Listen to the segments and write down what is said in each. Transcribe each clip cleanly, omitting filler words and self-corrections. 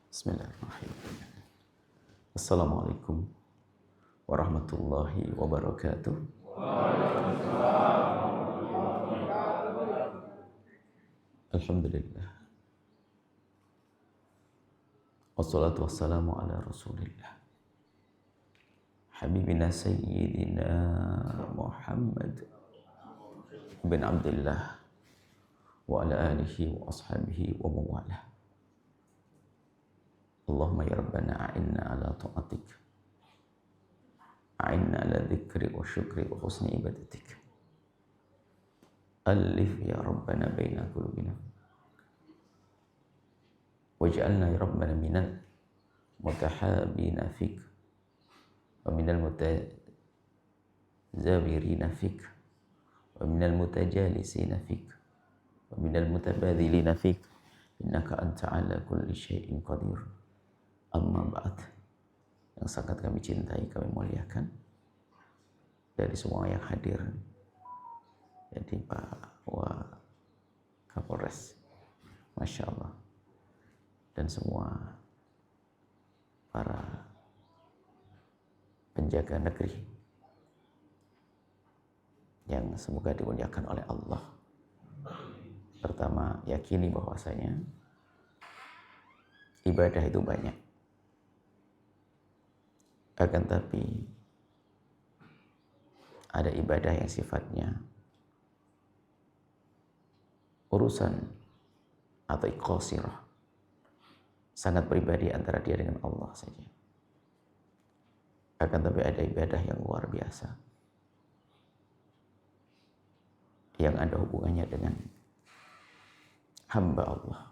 Bismillahirrahmanirrahim. Assalamualaikum warahmatullahi wabarakatuh. Alhamdulillah. Wassalatu wassalamu ala Rasulillah. Habibina Sayyidina Muhammad bin Abdullah wa ala alihi wa ashabihi wa mawalah. Allahumma ya Rabbana a'inna ala ta'atik, a'inna ala dhikri wa syukri wa husni ibadatik. Alif ya Rabbana baina qulubina waj'alna ya Rabbana minal mutahabina fik wa minal mutazawirina fik wa minal mutajalisina fik wa minal mutabadhilina fik innaka anta ala kulli syai'in qadir. Amma ba'd, yang sangat kami cintai, kami muliakan, dari semua yang hadir, jadi Pak Kapolres, Masya Allah, dan semua para penjaga negeri yang semoga dimuliakan oleh Allah. Pertama, yakini bahwasanya ibadah itu banyak. Akan tapi ada ibadah yang sifatnya urusan atau qasirah, sangat pribadi antara dia dengan Allah saja. Akan tapi ada ibadah yang luar biasa, yang ada hubungannya dengan hamba Allah.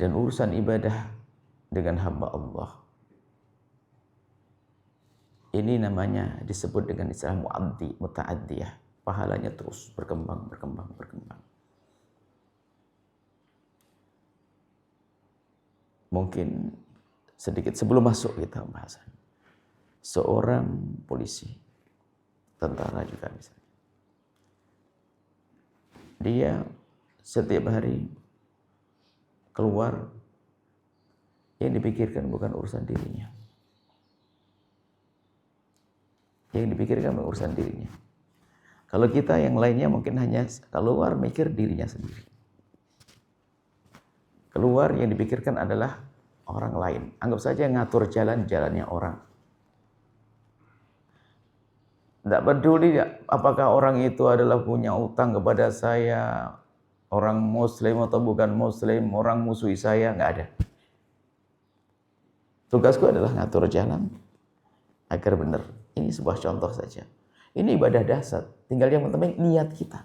Dan urusan ibadah dengan hamba Allah ini namanya disebut dengan istilah muta'addiyah. Pahalanya terus berkembang. Mungkin sedikit sebelum masuk kita bahasan, seorang polisi, tentara juga misalnya, dia setiap hari keluar, yang dipikirkan bukan urusan dirinya. Yang dipikirkan bukan urusan dirinya. Kalau kita yang lainnya mungkin hanya keluar mikir dirinya sendiri. Keluar yang dipikirkan adalah orang lain. Anggap saja ngatur jalan-jalannya orang. Tidak peduli apakah orang itu adalah punya utang kepada saya, orang muslim atau bukan muslim, orang musuhi saya, nggak ada. Tugasku adalah ngatur jalan agar benar. Ini sebuah contoh saja. Ini ibadah dasar. Tinggal yang penting niat kita.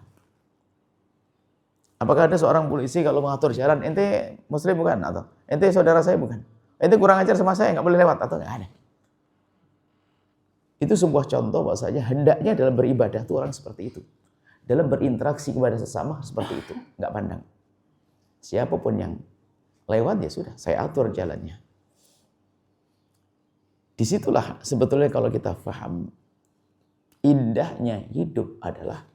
Apakah ada seorang polisi kalau mengatur jalan, ente muslim bukan? Atau ente saudara saya bukan? Ente kurang ajar sama saya, nggak boleh lewat? Atau nggak ada? Itu sebuah contoh bahwasanya hendaknya dalam beribadah itu orang seperti itu. Dalam berinteraksi kepada sesama seperti itu. Nggak pandang. Siapapun yang lewat ya sudah, saya atur jalannya. Disitulah sebetulnya kalau kita paham, indahnya hidup adalah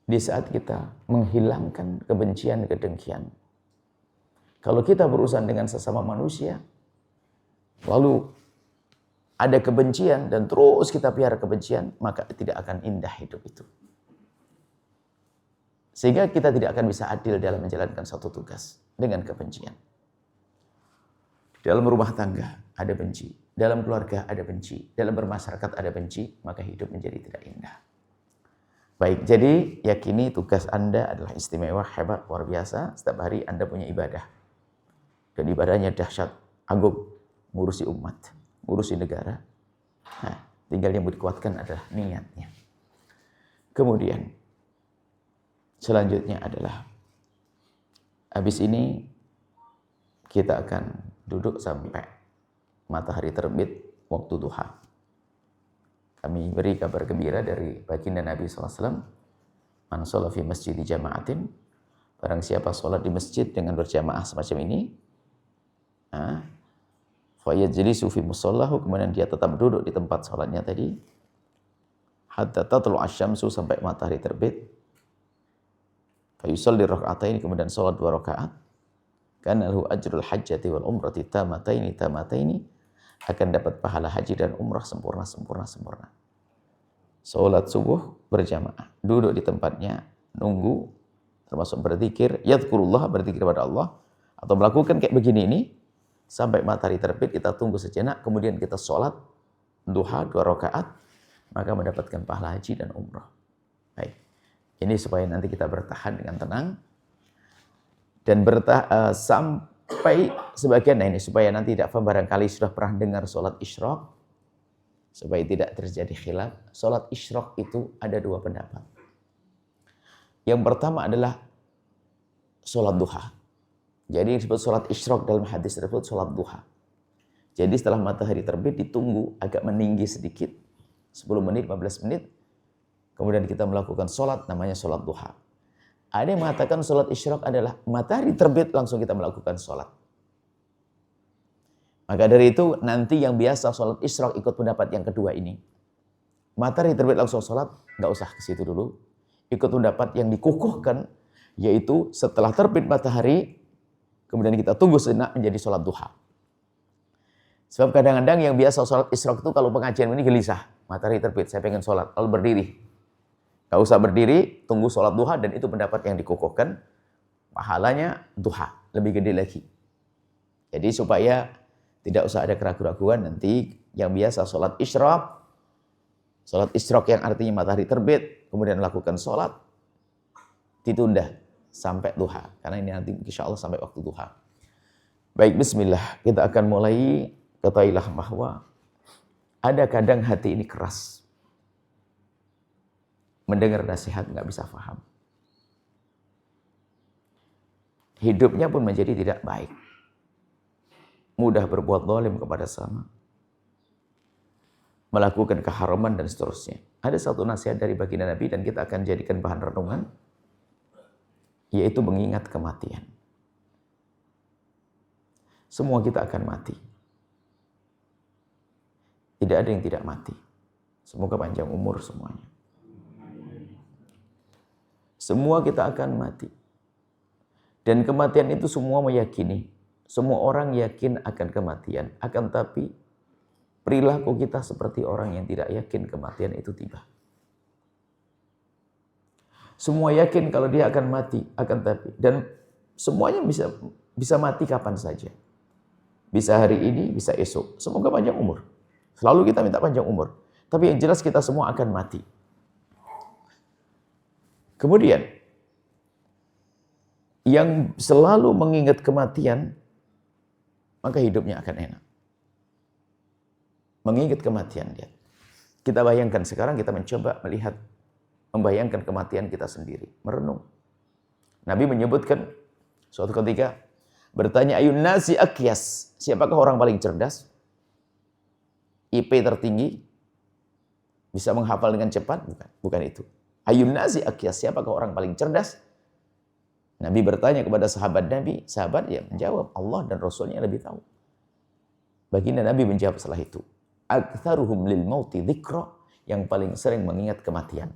di saat kita menghilangkan kebencian, kedengkian. Kalau kita berurusan dengan sesama manusia, lalu ada kebencian dan terus kita pelihara kebencian, maka tidak akan indah hidup itu. Sehingga kita tidak akan bisa adil dalam menjalankan suatu tugas dengan kebencian. Dalam rumah tangga ada benci, dalam keluarga ada benci, dalam bermasyarakat ada benci, maka hidup menjadi tidak indah. Baik, jadi yakini tugas Anda adalah istimewa, hebat, luar biasa. Setiap hari Anda punya ibadah. Dan ibadahnya dahsyat, agung, ngurusi umat, ngurusi negara. Nah, tinggal yang dikuatkan adalah niatnya. Kemudian, selanjutnya adalah, habis ini kita akan duduk sampai matahari terbit waktu duha. Kami beri kabar gembira dari baginda Nabi SAW. Man sholla fi masjid jama'atin. Barang siapa sholat di masjid dengan berjamaah semacam ini. Fa yajlisu fi musallahu. Kemudian dia tetap duduk di tempat sholatnya tadi. Hatta tatlu asyamsu, sampai matahari terbit. Fa yusalli raka'ataini, kemudian salat 2 rakaat. Kana lahu ajrul hajjati wal umrati tamataini, akan dapat pahala haji dan umrah sempurna. Salat subuh berjamaah, duduk di tempatnya, nunggu, termasuk berzikir, yadhkurullah, berzikir kepada Allah, atau melakukan kayak begini ini sampai matahari terbit, kita tunggu sejenak, kemudian kita sholat duha 2 rakaat, maka mendapatkan pahala haji dan umrah. Baik, ini supaya nanti kita bertahan dengan tenang dan sampai sebagian, nah ini supaya nanti tidak barangkali sudah pernah dengar sholat isyraq, supaya tidak terjadi khilaf. Sholat isyraq itu ada 2 pendapat. Yang pertama adalah sholat duha. Jadi disebut sholat isyraq dalam hadis tersebut sholat duha. Jadi setelah matahari terbit ditunggu agak meninggi sedikit, 10 menit, 15 menit, kemudian kita melakukan sholat, namanya sholat duha. Ada yang mengatakan sholat isyraq adalah matahari terbit langsung kita melakukan sholat. Maka dari itu nanti yang biasa sholat isyraq ikut pendapat yang kedua ini. Matahari terbit langsung sholat, nggak usah ke situ dulu. Ikut pendapat yang dikukuhkan, yaitu setelah terbit matahari, kemudian kita tunggu sejenak menjadi sholat duha. Sebab kadang-kadang yang biasa sholat isyraq itu kalau pengajian ini gelisah. Matahari terbit, saya pengen sholat, lalu berdiri. Nggak usah berdiri, tunggu sholat duha, dan itu pendapat yang dikukuhkan. Pahalanya duha, lebih gede lagi. Jadi supaya tidak usah ada keraguan-keraguan, nanti yang biasa sholat isyraq yang artinya matahari terbit, kemudian melakukan sholat, ditunda sampai duha. Karena ini nanti insya Allah sampai waktu duha. Baik, bismillah. Kita akan mulai. Ketahuilah bahwa ada kadang hati ini keras. Mendengar nasihat nggak bisa paham. Hidupnya pun menjadi tidak baik. Mudah berbuat zalim kepada sama. Melakukan keharaman dan seterusnya. Ada satu nasihat dari baginda Nabi dan kita akan jadikan bahan renungan. Yaitu mengingat kematian. Semua kita akan mati. Tidak ada yang tidak mati. Semoga panjang umur semuanya. Semua kita akan mati. Dan kematian itu semua meyakini. Semua orang yakin akan kematian. Akan tapi perilaku kita seperti orang yang tidak yakin kematian itu tiba. Semua yakin kalau dia akan mati. Akan tapi. Dan semuanya bisa mati kapan saja. Bisa hari ini, bisa esok. Semoga panjang umur. Selalu kita minta panjang umur. Tapi yang jelas kita semua akan mati. Kemudian, yang selalu mengingat kematian, maka hidupnya akan enak. Mengingat kematian dia. Kita bayangkan sekarang kita mencoba membayangkan kematian kita sendiri. Merenung. Nabi menyebutkan suatu ketika, bertanya, ayun nasi akyas. Siapakah orang paling cerdas? IP tertinggi, bisa menghafal dengan cepat, bukan itu. Ayun nasi akyas, siapakah orang paling cerdas? Nabi bertanya kepada sahabat Nabi, sahabat ya menjawab, Allah dan Rasulnya lebih tahu. Baginda Nabi menjawab setelah itu, aktsaruhum lil mauti dzikra, yang paling sering mengingat kematian.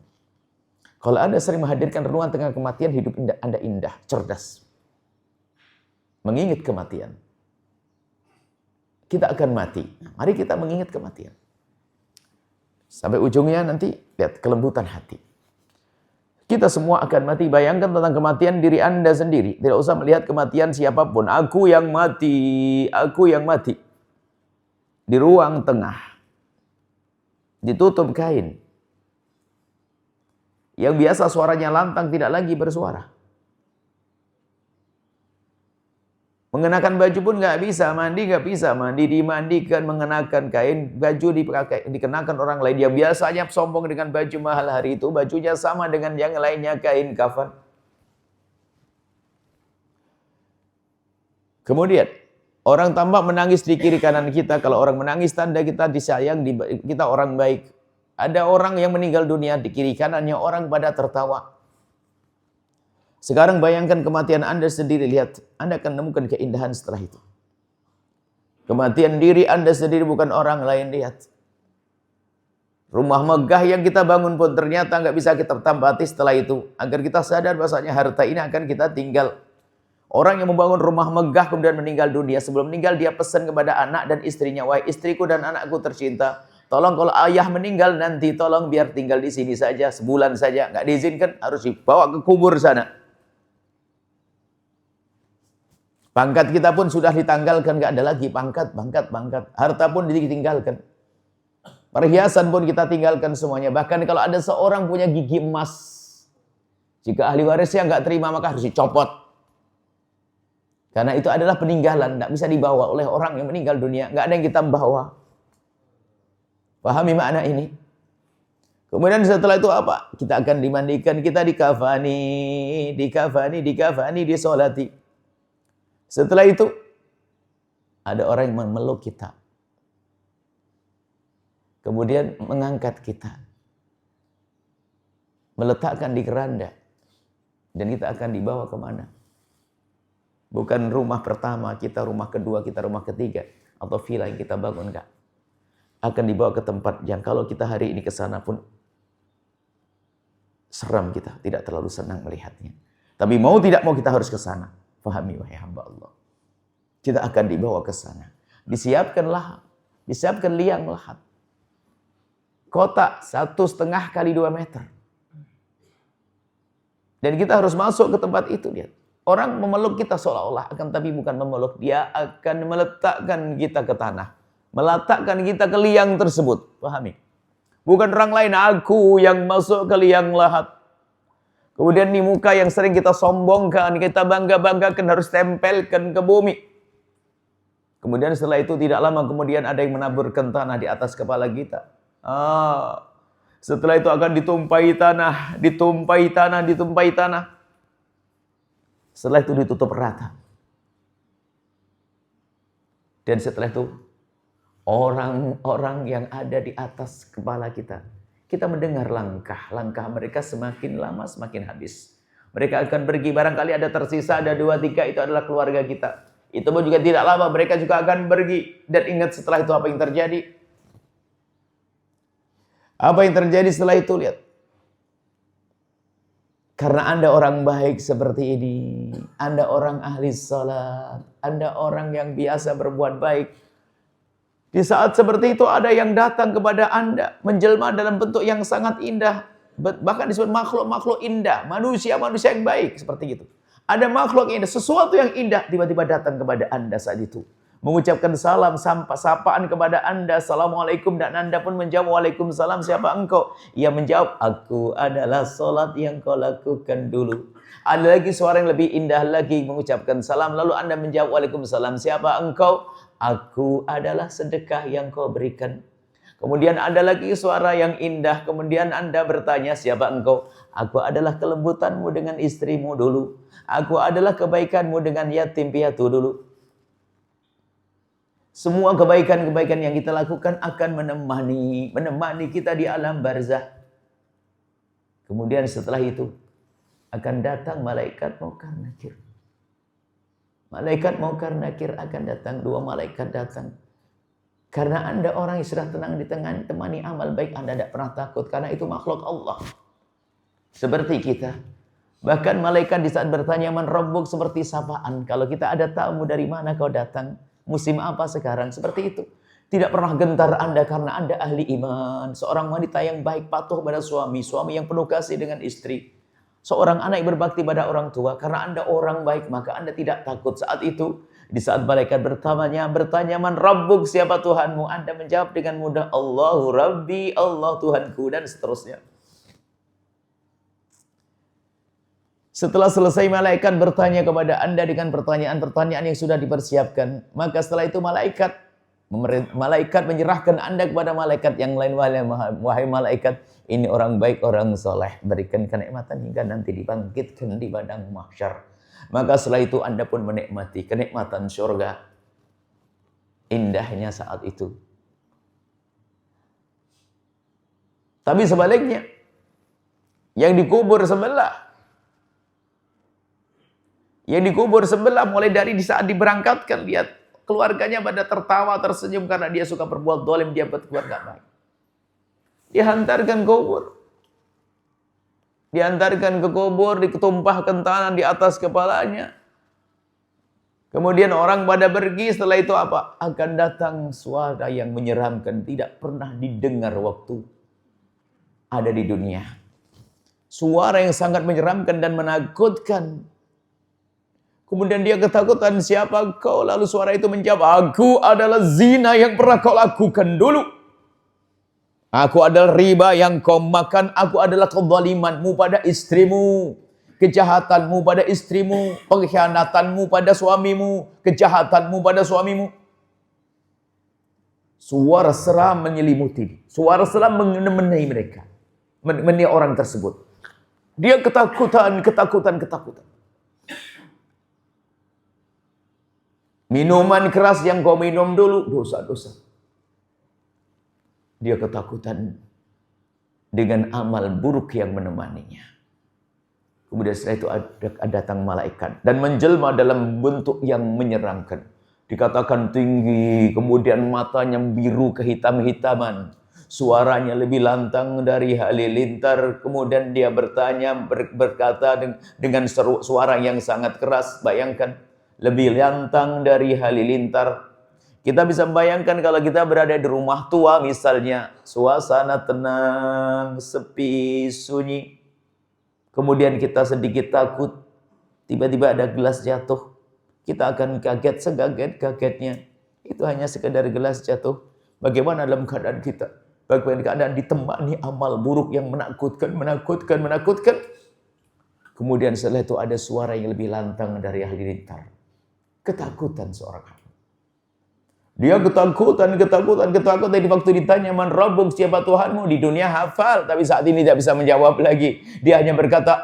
Kalau Anda sering menghadirkan renungan tentang kematian, hidup Anda indah, cerdas. Mengingat kematian. Kita akan mati. Mari kita mengingat kematian. Sampai ujungnya nanti, lihat kelembutan hati. Kita semua akan mati. Bayangkan tentang kematian diri Anda sendiri. Tidak usah melihat kematian siapapun. Aku yang mati. Aku yang mati. Di ruang tengah. Ditutup kain. Yang biasa suaranya lantang tidak lagi bersuara. Mengenakan baju pun nggak bisa, mandi nggak bisa, mandi dimandikan, mengenakan kain, baju dikenakan orang lain. Yang biasanya sombong dengan baju mahal hari itu, bajunya sama dengan yang lainnya, kain kafan. Kemudian, orang tampak menangis di kiri kanan kita. Kalau orang menangis, tanda kita disayang, kita orang baik. Ada orang yang meninggal dunia, di kiri kanannya orang pada tertawa. Sekarang bayangkan kematian Anda sendiri, lihat. Anda akan menemukan keindahan setelah itu. Kematian diri Anda sendiri, bukan orang lain, lihat. Rumah megah yang kita bangun pun ternyata nggak bisa kita tempati setelah itu. Agar kita sadar bahasanya harta ini akan kita tinggal. Orang yang membangun rumah megah kemudian meninggal dunia. Sebelum meninggal dia pesan kepada anak dan istrinya. Wahai istriku dan anakku tercinta. Tolong kalau ayah meninggal nanti tolong biar tinggal di sini saja. Sebulan saja. Nggak diizinkan harus dibawa ke kubur sana. Pangkat kita pun sudah ditanggalkan. Nggak ada lagi pangkat. Harta pun ditinggalkan. Perhiasan pun kita tinggalkan semuanya. Bahkan kalau ada seorang punya gigi emas. Jika ahli warisnya nggak terima maka harus dicopot. Karena itu adalah peninggalan. Nggak bisa dibawa oleh orang yang meninggal dunia. Nggak ada yang kita bawa. Pahami makna ini. Kemudian setelah itu apa? Kita akan dimandikan. Kita dikafani, disolati. Setelah itu ada orang yang memeluk kita. Kemudian mengangkat kita. Meletakkan di keranda. Dan kita akan dibawa kemana? Bukan rumah pertama, kita rumah kedua, kita rumah ketiga. Atau villa yang kita bangun, enggak. Akan dibawa ke tempat yang kalau kita hari ini ke sana pun seram kita. Tidak terlalu senang melihatnya. Tapi mau tidak mau kita harus ke sana. Fahami wahai hamba Allah. Kita akan dibawa ke sana. Disiapkan liang lahat. Kotak 1,5 kali 2 meter. Dan kita harus masuk ke tempat itu. Lihat. Orang memeluk kita seolah-olah. Akan tapi bukan memeluk. Dia akan meletakkan kita ke tanah. Meletakkan kita ke liang tersebut. Pahami? Bukan orang lain. Aku yang masuk ke liang lahat. Kemudian di muka yang sering kita sombongkan. Kita bangga-banggakan harus tempelkan ke bumi. Kemudian setelah itu tidak lama kemudian ada yang menaburkan tanah di atas kepala kita. Setelah itu akan ditumpahi tanah. Setelah itu ditutup rata. Dan setelah itu orang-orang yang ada di atas kepala kita. Kita mendengar langkah mereka semakin lama semakin habis. Mereka akan pergi, barangkali ada tersisa, ada 2-3 itu adalah keluarga kita. Itu pun juga tidak lama, mereka juga akan pergi. Dan ingat setelah itu apa yang terjadi? Apa yang terjadi setelah itu? Lihat. Karena Anda orang baik seperti ini. Anda orang ahli salat. Anda orang yang biasa berbuat baik. Di saat seperti itu ada yang datang kepada Anda. Menjelma dalam bentuk yang sangat indah. Bahkan disebut makhluk-makhluk indah. Manusia-manusia yang baik. Seperti itu. Ada makhluk yang indah. Sesuatu yang indah tiba-tiba datang kepada Anda saat itu. Mengucapkan salam, sapaan kepada Anda. Assalamualaikum. Dan Anda pun menjawab, waalaikumsalam. Siapa engkau? Ia menjawab, aku adalah salat yang kau lakukan dulu. Ada lagi suara yang lebih indah lagi mengucapkan salam. Lalu Anda menjawab, waalaikumsalam. Siapa engkau? Aku adalah sedekah yang kau berikan. Kemudian ada lagi suara yang indah. Kemudian Anda bertanya, siapa engkau? Aku adalah kelembutanmu dengan istrimu dulu. Aku adalah kebaikanmu dengan yatim piatu dulu. Semua kebaikan-kebaikan yang kita lakukan akan menemani kita di alam barzah. Kemudian setelah itu akan datang malaikat Munkar Nakir. Malaikat Munkar Nakir akan datang, 2 malaikat datang. Karena Anda orang yang sudah tenang di tengah temani amal baik, Anda tidak pernah takut karena itu makhluk Allah. Seperti kita. Bahkan malaikat di saat bertanya man rabbuk seperti sapaan. Kalau kita ada tamu, dari mana kau datang? Musim apa sekarang? Seperti itu. Tidak pernah gentar Anda karena Anda ahli iman. Seorang wanita yang baik patuh pada suami. Suami yang penuh kasih dengan istri. Seorang anak yang berbakti pada orang tua. Karena Anda orang baik maka Anda tidak takut saat itu. Di saat malaikat bertanya man rabbuk, siapa Tuhanmu? Anda menjawab dengan mudah, Allahu Rabbi, Allah Tuhanku, dan seterusnya. Setelah selesai malaikat bertanya kepada Anda dengan pertanyaan-pertanyaan yang sudah dipersiapkan. Maka setelah itu malaikat menyerahkan Anda kepada malaikat yang lain. Wahai malaikat, ini orang baik, orang soleh. Berikan kenikmatan hingga nanti dibangkitkan di padang mahsyar. Maka setelah itu Anda pun menikmati kenikmatan surga. Indahnya saat itu. Tapi sebaliknya, yang dikubur sebelah. Yang dikubur sebelah mulai dari di saat diberangkatkan, lihat keluarganya pada tertawa tersenyum karena dia suka berbuat zalim, dia buat keluarga baik. Dihantarkan kubur. Diantarkan ke kubur, ditumpahkan tanah di atas kepalanya. Kemudian orang pada pergi, setelah itu apa? Akan datang suara yang menyeramkan, tidak pernah didengar waktu ada di dunia. Suara yang sangat menyeramkan dan menakutkan. Kemudian dia ketakutan, siapa kau? Lalu suara itu menjawab, aku adalah zina yang pernah kau lakukan dulu. Aku adalah riba yang kau makan, aku adalah kezalimanmu pada istrimu, kejahatanmu pada istrimu, pengkhianatanmu pada suamimu, kejahatanmu pada suamimu. Suara seram menyelimuti, suara seram menemani mereka, menemani orang tersebut. Dia ketakutan. Minuman keras yang kau minum dulu, dosa-dosa. Dia ketakutan dengan amal buruk yang menemaninya. Kemudian setelah itu datang malaikat dan menjelma dalam bentuk yang menyeramkan. Dikatakan tinggi, kemudian matanya biru kehitam-hitaman. Suaranya lebih lantang dari halilintar. Kemudian dia berkata dengan suara yang sangat keras. Bayangkan, lebih lantang dari halilintar. Kita bisa bayangkan kalau kita berada di rumah tua misalnya, suasana tenang, sepi, sunyi. Kemudian kita sedikit takut, tiba-tiba ada gelas jatuh. Kita akan kaget, segaget-gagetnya. Itu hanya sekedar gelas jatuh. Bagaimana dalam keadaan kita? Bagaimana keadaan ditemani amal buruk yang menakutkan. Kemudian setelah itu ada suara yang lebih lantang dari halilintar. Ketakutan seorang hamba. Dia ketakutan. Jadi waktu ditanya, man rabbuk, siapa Tuhanmu? Di dunia hafal, tapi saat ini tidak bisa menjawab lagi. Dia hanya berkata,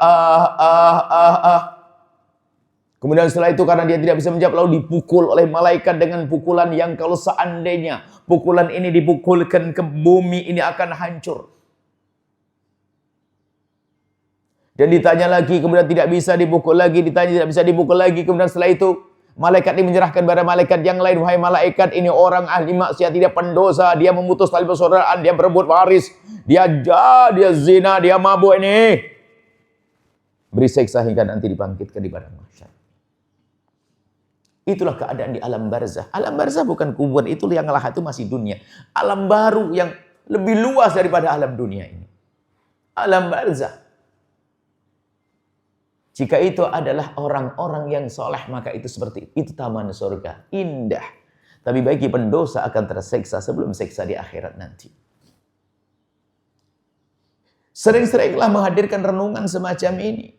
Kemudian setelah itu karena dia tidak bisa menjawab, lalu dipukul oleh malaikat dengan pukulan yang kalau seandainya pukulan ini dipukulkan ke bumi, ini akan hancur. Dan ditanya lagi, kemudian tidak bisa dipukul lagi, kemudian setelah itu malaikat ini menyerahkan kepada malaikat yang lain. Wahai malaikat, ini orang ahli maksiat, dia pendosa, dia memutus tali persaudaraan, dia berebut waris, dia zina, dia mabuk ini. Beri siksa hingga nanti dibangkitkan di padang mahsyar. Itulah keadaan di alam barzah. Alam barzah bukan kubur, itu yang lahat itu masih dunia. Alam baru yang lebih luas daripada alam dunia ini. Alam barzah. Jika itu adalah orang-orang yang soleh, maka itu seperti itu taman surga, indah. Tapi bagi pendosa akan tersiksa sebelum siksa di akhirat nanti. Sering-seringlah menghadirkan renungan semacam ini.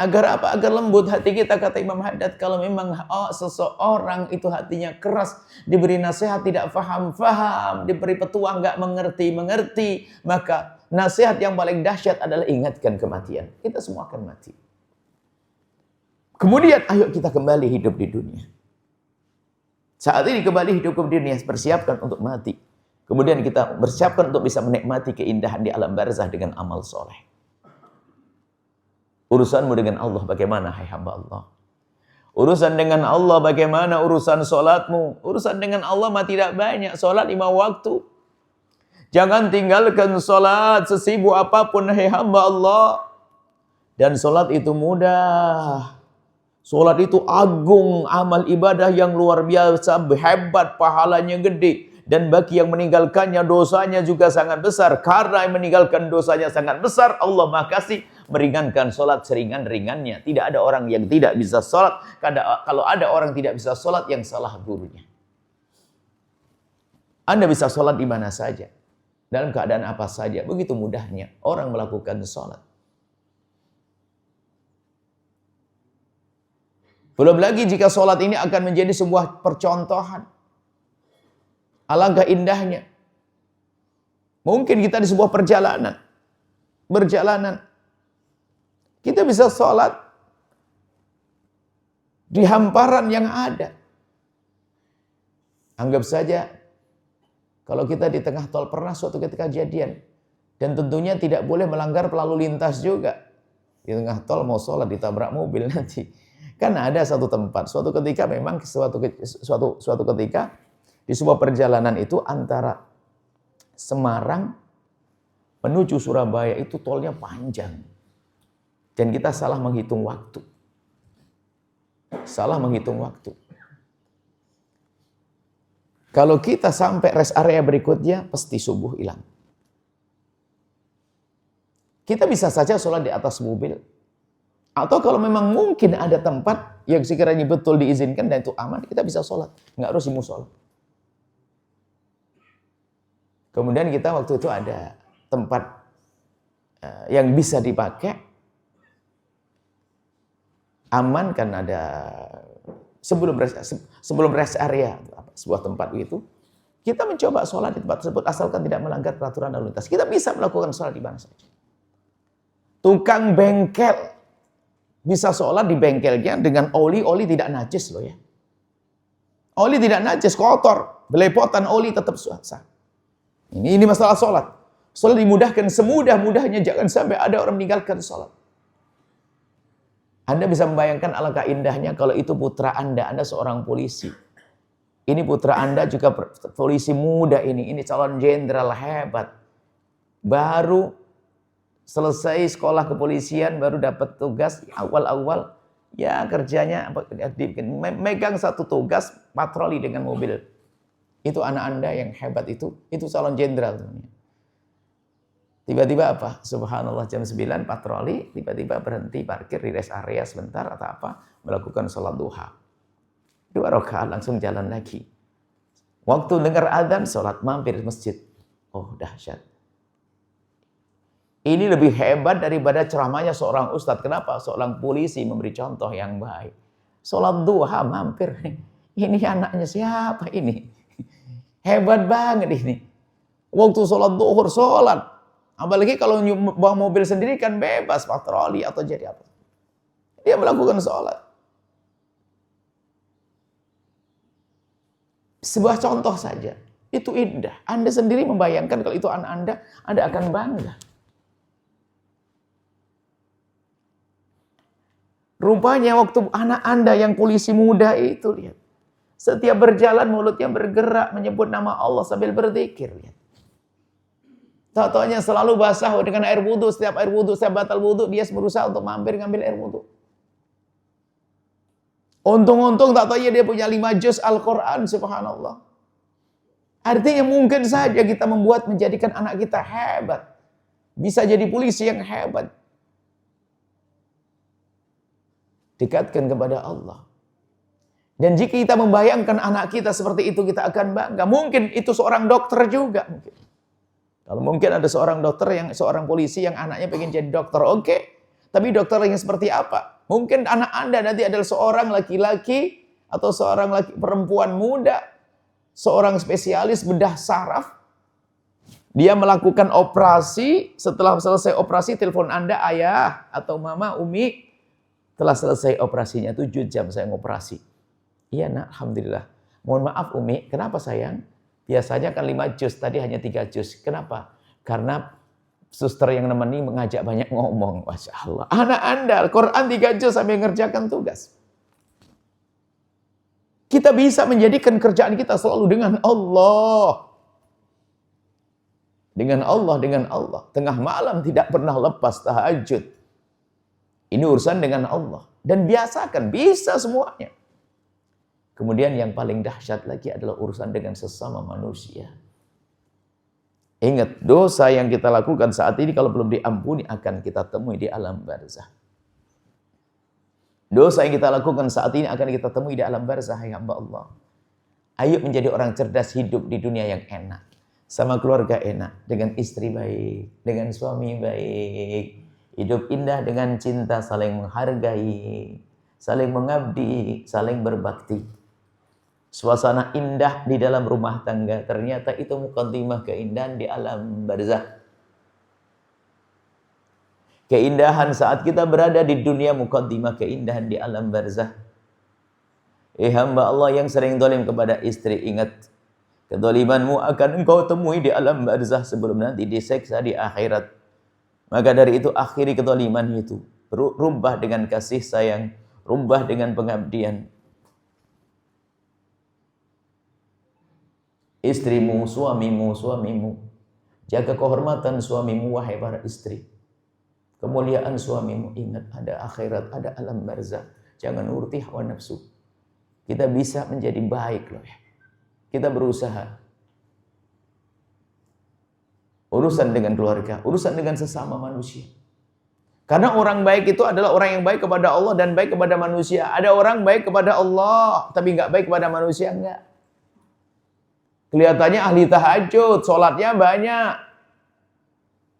Agar apa? Agar lembut hati kita, kata Imam Haddad. Kalau memang seseorang itu hatinya keras, diberi nasihat tidak faham-faham, diberi petuah nggak mengerti, maka nasihat yang paling dahsyat adalah ingatkan kematian. Kita semua akan mati. Kemudian ayo kita kembali hidup di dunia. Saat ini kembali hidup di dunia, persiapkan untuk mati. Kemudian kita bersiapkan untuk bisa menikmati keindahan di alam barzah dengan amal soleh. Urusanmu dengan Allah bagaimana, hai hamba Allah? Urusan dengan Allah bagaimana urusan solatmu? Urusan dengan Allah mah tidak banyak. Solat 5 waktu. Jangan tinggalkan solat sesibuk apapun, hai hamba Allah. Dan solat itu mudah. Solat itu agung, amal ibadah yang luar biasa, hebat, pahalanya gede. Dan bagi yang meninggalkannya dosanya juga sangat besar. Karena yang meninggalkan dosanya sangat besar, Allah Maha Kasih meringankan solat seringan-ringannya. Tidak ada orang yang tidak bisa solat. Kalau ada orang tidak bisa solat, yang salah gurunya. Anda bisa solat di mana saja, dalam keadaan apa saja. Begitu mudahnya orang melakukan solat. Belum lagi jika solat ini akan menjadi sebuah percontohan. Alangkah indahnya. Mungkin kita di sebuah perjalanan. Kita bisa sholat di hamparan yang ada. Anggap saja kalau kita di tengah tol, pernah suatu ketika kejadian. Dan tentunya tidak boleh melanggar lalu lintas juga. Di tengah tol mau sholat ditabrak mobil nanti. Karena ada satu tempat, suatu ketika memang suatu ketika di sebuah perjalanan itu antara Semarang menuju Surabaya itu tolnya panjang. Dan kita salah menghitung waktu. Salah menghitung waktu. Kalau kita sampai rest area berikutnya, pasti subuh hilang. Kita bisa saja sholat di atas mobil. Atau kalau memang mungkin ada tempat yang sekiranya betul diizinkan dan itu aman, kita bisa sholat. Nggak harus di musola. Kemudian kita waktu itu ada tempat yang bisa dipakai, aman kan ada sebelum rest area sebuah tempat itu, kita mencoba sholat di tempat tersebut asalkan tidak melanggar peraturan lalu lintas. Kita bisa melakukan sholat di mana saja. Tukang bengkel bisa sholat di bengkelnya dengan oli tidak najis loh ya. Oli tidak najis, kotor, belepotan oli tetap sah. Ini masalah sholat. Sholat dimudahkan semudah-mudahnya, jangan sampai ada orang meninggalkan sholat. Anda bisa membayangkan alangkah indahnya kalau itu putra Anda seorang polisi. Ini putra Anda juga polisi muda ini calon jenderal hebat. Baru selesai sekolah kepolisian, baru dapat tugas awal-awal, ya kerjanya megang satu tugas patroli dengan mobil. Itu anak Anda yang hebat itu calon jenderal. Tiba-tiba apa? Subhanallah jam 9 patroli, tiba-tiba berhenti parkir di rest area sebentar atau apa, melakukan sholat duha. 2 rakaat langsung jalan lagi. Waktu dengar adzan, sholat mampir masjid. Oh dahsyat. Ini lebih hebat daripada ceramahnya seorang ustadz. Kenapa? Seorang polisi memberi contoh yang baik. Sholat duha mampir. Ini anaknya siapa ini? Hebat banget ini. Waktu sholat duhur sholat. Apalagi kalau bawa mobil sendiri kan bebas patroli atau jadi apa. Dia melakukan sholat. Sebuah contoh saja. Itu indah. Anda sendiri membayangkan kalau itu anak Anda akan bangga. Rupanya waktu anak Anda yang polisi muda itu, lihat. Setiap berjalan mulutnya bergerak menyebut nama Allah sambil berzikir, lihat. Tahu-taunya selalu basah dengan air wudhu. Setiap air wudhu, setiap batal wudhu, dia berusaha untuk mampir ngambil air wudhu. Untung-untung tak tahu dia punya 5 juz Al-Quran, subhanallah. Artinya mungkin saja kita menjadikan anak kita hebat. Bisa jadi polisi yang hebat. Dekatkan kepada Allah. Dan jika kita membayangkan anak kita seperti itu, kita akan bangga. Mungkin itu seorang dokter juga. Kalau mungkin ada seorang seorang polisi yang anaknya pengen jadi dokter, oke. Tapi dokter yang seperti apa? Mungkin anak Anda nanti adalah seorang laki-laki atau seorang perempuan muda, seorang spesialis bedah saraf. Dia melakukan operasi, setelah selesai operasi telepon Anda, ayah atau mama, umi, telah selesai operasinya, 7 jam saya ngoperasi. Iya nak, alhamdulillah. Mohon maaf umi, kenapa sayang? Biasanya kan 5 juz, tadi hanya 3 juz. Kenapa? Karena suster yang nemeni mengajak banyak ngomong. Masya Allah. Anak Anda, Quran 3 juz sambil ngerjakan tugas. Kita bisa menjadikan kerjaan kita selalu dengan Allah. Dengan Allah. Tengah malam tidak pernah lepas tahajud. Ini urusan dengan Allah. Dan biasakan, bisa semuanya. Kemudian yang paling dahsyat lagi adalah urusan dengan sesama manusia. Ingat, dosa yang kita lakukan saat ini kalau belum diampuni akan kita temui di alam barzah. Dosa yang kita lakukan saat ini akan kita temui di alam barzah, ya hamba Allah. Ayo menjadi orang cerdas, hidup di dunia yang enak. Sama keluarga enak, dengan istri baik, dengan suami baik. Hidup indah dengan cinta, saling menghargai, saling mengabdi, saling berbakti. Suasana indah di dalam rumah tangga, ternyata itu muqaddimah keindahan di alam barzah. Keindahan saat kita berada di dunia, muqaddimah keindahan di alam barzah. Hamba Allah yang sering zalim kepada istri, ingat, kezalimanmu akan engkau temui di alam barzah sebelum nanti diseksa di akhirat. Maka dari itu akhiri kezaliman itu, rubah dengan kasih sayang, rubah dengan pengabdian. Istrimu, suamimu, Jaga kehormatan suamimu, wahai para istri. Kemuliaan suamimu, ingat ada akhirat, ada alam barzah. Jangan nuruti hawa nafsu. Kita bisa menjadi baik loh ya. Kita berusaha. Urusan dengan keluarga, urusan dengan sesama manusia. Karena orang baik itu adalah orang yang baik kepada Allah dan baik kepada manusia. Ada orang baik kepada Allah, tapi nggak baik kepada manusia, enggak. Kelihatannya ahli tahajud, sholatnya banyak.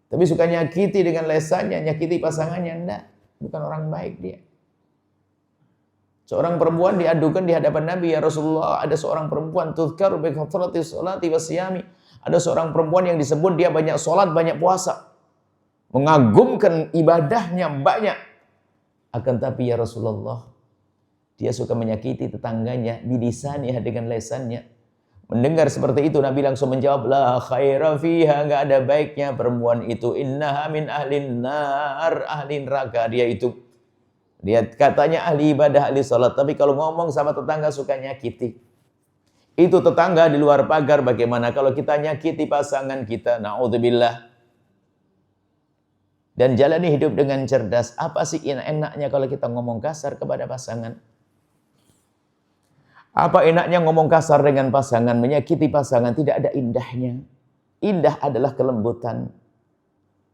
Tapi suka nyakiti dengan lesannya, nyakiti pasangannya, enggak. Bukan orang baik dia. Seorang perempuan diadukan di hadapan Nabi, ya Rasulullah, ada seorang perempuan tuzkaru bi kathrati sholati wasyami. Ada seorang perempuan yang disebut dia banyak sholat, banyak puasa. Mengagumkan ibadahnya banyak. Akan tapi ya Rasulullah, dia suka menyakiti tetangganya, bilisaniha dengan lesannya. Mendengar seperti itu, Nabi langsung menjawab, la khaira fiha, enggak ada baiknya perempuan itu. Innaha min ahlin nar, ahli neraka dia itu. Dia katanya ahli ibadah, ahli sholat. Tapi kalau ngomong sama tetangga suka nyakiti. Itu tetangga di luar pagar, bagaimana kalau kita nyakiti pasangan kita, na'udzubillah. Dan jalani hidup dengan cerdas. Apa sih enaknya kalau kita ngomong kasar kepada pasangan? Apa enaknya ngomong kasar dengan pasangan, menyakiti pasangan? Tidak ada indahnya. Indah adalah kelembutan.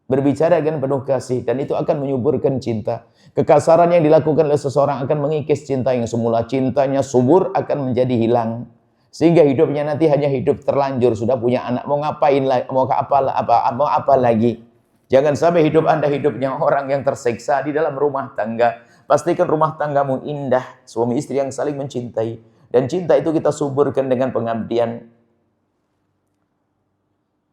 Berbicara dengan penuh kasih, dan itu akan menyuburkan cinta. Kekasaran yang dilakukan oleh seseorang akan mengikis cinta yang semula. Cintanya subur akan menjadi hilang. Sehingga hidupnya nanti hanya hidup terlanjur, sudah punya anak, mau ngapain lagi, mau apa lagi. Jangan sampai hidup Anda hidupnya orang yang tersiksa di dalam rumah tangga. Pastikan rumah tanggamu indah, suami istri yang saling mencintai. Dan cinta itu kita suburkan dengan pengabdian.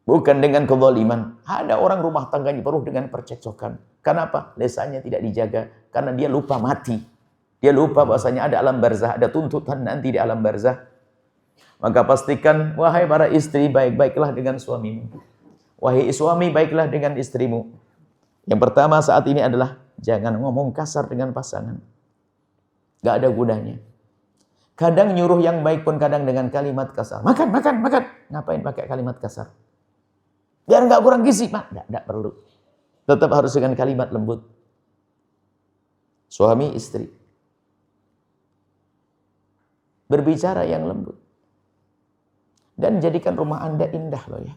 Bukan dengan kezaliman. Ada orang rumah tangganya penuh dengan percekcokan. Kenapa? Lesannya tidak dijaga. Karena dia lupa mati. Dia lupa bahwasanya ada alam barzah, ada tuntutan nanti di alam barzah. Maka pastikan, wahai para istri, baik-baiklah dengan suamimu. Wahai suami, baiklah dengan istrimu. Yang pertama saat ini adalah jangan ngomong kasar dengan pasangan. Gak ada gunanya. Kadang nyuruh yang baik pun kadang dengan kalimat kasar. Makan. Ngapain pakai kalimat kasar? Biar gak kurang gizi, Pak. Gak perlu. Tetap harus dengan kalimat lembut. Suami, istri. Berbicara yang lembut. Dan jadikan rumah Anda indah loh ya.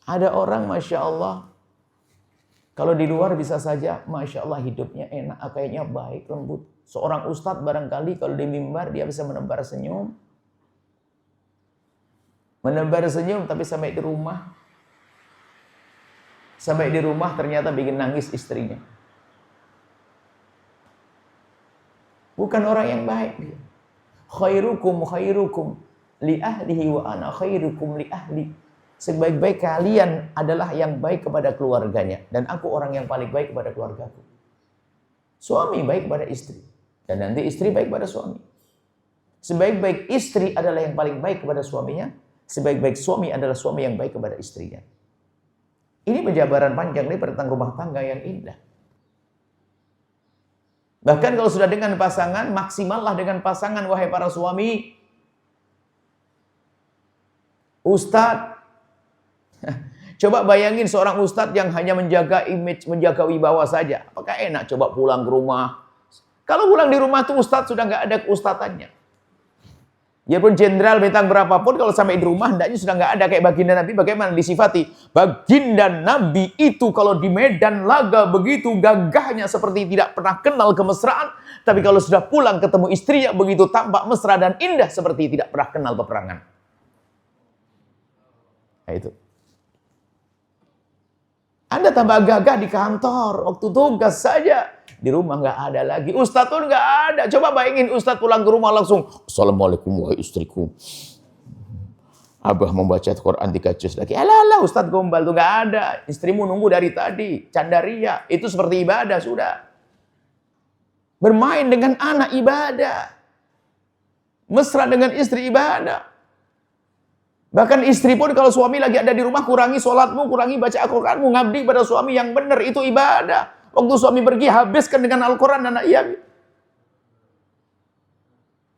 Ada orang Masya Allah, kalau di luar bisa saja Masya Allah hidupnya enak, kayaknya baik, lembut. Seorang ustadz barangkali kalau di mimbar dia bisa menebar senyum. Menebar senyum, tapi sampai di rumah ternyata bikin nangis istrinya. Bukan orang yang baik dia. Khairukum li ahlihi wa ana khairukum li ahli. Sebaik-baik kalian adalah yang baik kepada keluarganya, dan aku orang yang paling baik kepada keluargaku. Suami baik kepada istri, dan nanti istri baik kepada suami. Sebaik-baik istri adalah yang paling baik kepada suaminya, sebaik-baik suami adalah suami yang baik kepada istrinya. Ini penjabaran panjang lebar tentang rumah tangga yang indah. Bahkan kalau sudah dengan pasangan, maksimallah dengan pasangan, wahai para suami. Ustadz, coba bayangin seorang ustadz yang hanya menjaga image, menjaga wibawa saja. Apakah enak coba pulang ke rumah? Kalau pulang di rumah tuh ustadz sudah nggak ada keustatannya. Biarpun jenderal bintang berapapun, kalau sampai di rumah hendaknya sudah nggak ada kayak baginda Nabi. Bagaimana disifati? Baginda Nabi itu kalau di medan laga begitu gagahnya seperti tidak pernah kenal kemesraan. Tapi kalau sudah pulang ketemu istrinya begitu tampak mesra dan indah seperti tidak pernah kenal peperangan. Nah itu. Anda tambah gagah di kantor, waktu tugas saja. Di rumah nggak ada lagi. Ustadz pun nggak ada. Coba bayangin Ustadz pulang ke rumah langsung, Assalamualaikum wahai istriku. Abah membaca Quran 3 juz lagi. Alah, Ustadz gombal tuh nggak ada. Istrimu nunggu dari tadi. Candaria. Itu seperti ibadah sudah. Bermain dengan anak ibadah. Mesra dengan istri ibadah. Bahkan istri pun kalau suami lagi ada di rumah, kurangi sholatmu, kurangi baca Al-Quranmu, ngabdi pada suami yang benar, itu ibadah. Waktu suami pergi, habiskan dengan Al-Quran dan ayat.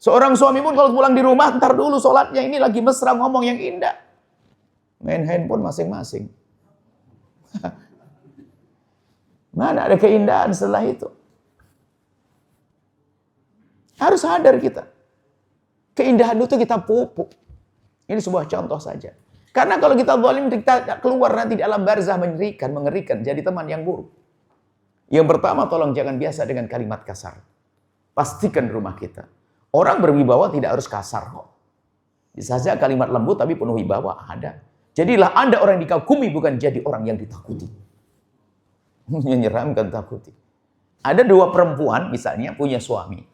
Seorang suami pun kalau pulang di rumah, ntar dulu sholatnya, ini lagi mesra ngomong yang indah. Main handphone masing-masing. Mana ada keindahan setelah itu? Harus sadar kita. Keindahan itu kita pupuk. Ini sebuah contoh saja. Karena kalau kita zalim, kita keluar nanti di alam barzah mengerikan, jadi teman yang buruk. Yang pertama, tolong jangan biasa dengan kalimat kasar. Pastikan rumah kita. Orang berwibawa tidak harus kasar kok. Bisa saja kalimat lembut tapi penuh wibawa ada. Jadilah Anda orang yang dikagumi, bukan jadi orang yang ditakuti. Menyeramkan, takuti. Ada dua perempuan misalnya punya suami.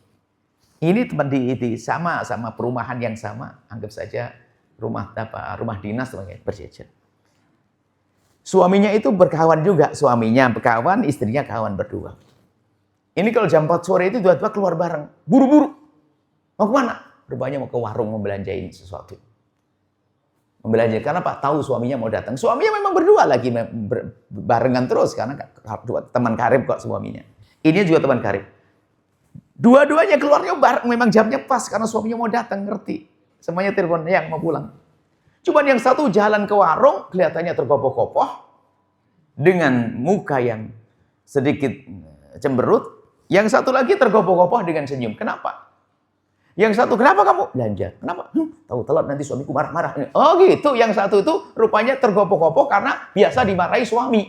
Ini teman di sama perumahan yang sama, anggap saja rumah dinas berjejer. Suaminya itu berkawan juga, suaminya berkawan, istrinya kawan berdua. Ini kalau jam 4 sore itu dua-dua keluar bareng, buru-buru. Mau kemana? Rupanya mau ke warung membelanjain sesuatu. Membelanja karena Pak tahu suaminya mau datang. Suaminya memang berdua lagi barengan terus karena teman karib kok suaminya. Ini juga teman karib. Dua-duanya keluarnya bareng, memang jamnya pas karena suaminya mau datang, ngerti. Semuanya telepon yang mau pulang. Cuman yang satu jalan ke warung kelihatannya tergopoh-gopoh dengan muka yang sedikit cemberut. Yang satu lagi tergopoh-gopoh dengan senyum. Kenapa? Yang satu, kenapa kamu belanja? Kenapa? Tahu telat nanti suamiku marah-marah. Oh gitu, yang satu itu rupanya tergopoh-gopoh karena biasa dimarahi suami.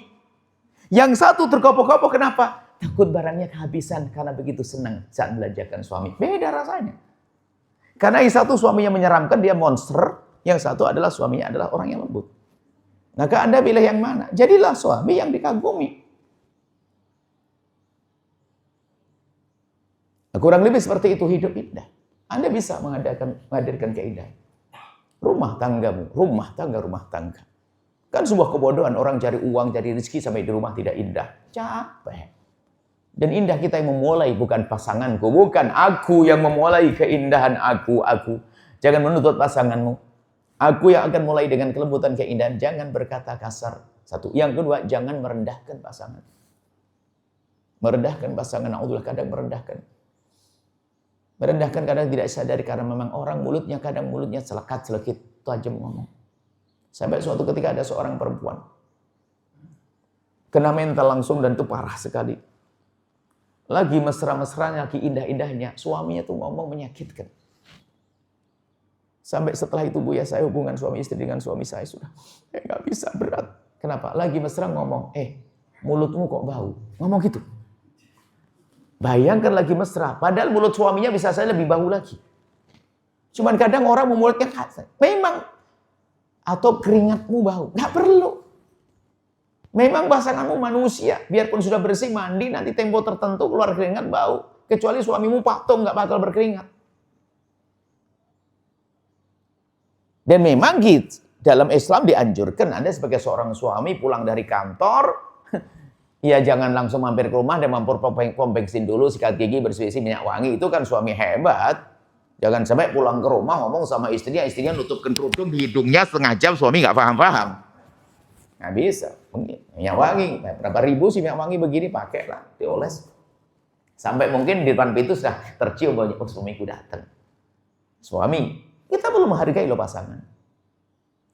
Yang satu tergopoh-gopoh kenapa? Takut barangnya kehabisan karena begitu senang saat belanjakan suami. Beda rasanya. Karena yang satu suaminya menyeramkan, dia monster. Yang satu adalah suaminya adalah orang yang lembut. Maka Anda pilih yang mana? Jadilah suami yang dikagumi. Kurang lebih seperti itu hidup indah. Anda bisa menghadirkan keindahan. Rumah tangga. Kan sebuah kebodohan orang cari uang, cari rezeki sampai di rumah tidak indah. Capek. Dan indah kita yang memulai, bukan pasanganku. Bukan aku yang memulai keindahan aku. Jangan menuntut pasanganmu. Aku yang akan mulai dengan kelembutan keindahan. Jangan berkata kasar. Satu. Yang kedua, jangan merendahkan pasangan. Merendahkan pasangan, Allah kadang merendahkan. Merendahkan kadang tidak sadar karena memang orang kadang mulutnya selekat-selekit, tajam ngomong. Sampai suatu ketika ada seorang perempuan kena mental langsung dan itu parah sekali. Lagi mesra-mesranya, lagi indah-indahnya, suaminya tuh ngomong menyakitkan. Sampai setelah itu Bu ya, saya hubungan suami istri dengan suami saya sudah nggak bisa, berat. Kenapa? Lagi mesra ngomong, mulutmu kok bau. Ngomong gitu. Bayangkan lagi mesra, padahal mulut suaminya bisa saja lebih bau lagi. Cuman kadang orang mulutnya kasar. Memang. Atau keringatmu bau. Nggak perlu. Memang pasanganmu manusia. Biarpun sudah bersih mandi, nanti tempo tertentu keluar keringat bau. Kecuali suamimu patung, nggak bakal berkeringat. Dan memang gitu. Dalam Islam dianjurkan Anda sebagai seorang suami pulang dari kantor, ya jangan langsung mampir ke rumah dan mampir pom bensin dulu, sikat gigi, bersih-bersih, minyak wangi. Itu kan suami hebat. Jangan sampai pulang ke rumah ngomong sama istrinya nutupkan kerudung di hidungnya setengah jam, suami nggak paham-paham. Nggak bisa. Minyak wangi, berapa ribu sih minyak wangi begini, pakailah, dioles. Sampai mungkin di depan pintu sudah tercium banyak, oh suamiku datang. Suami, kita perlu menghargai lo pasangan.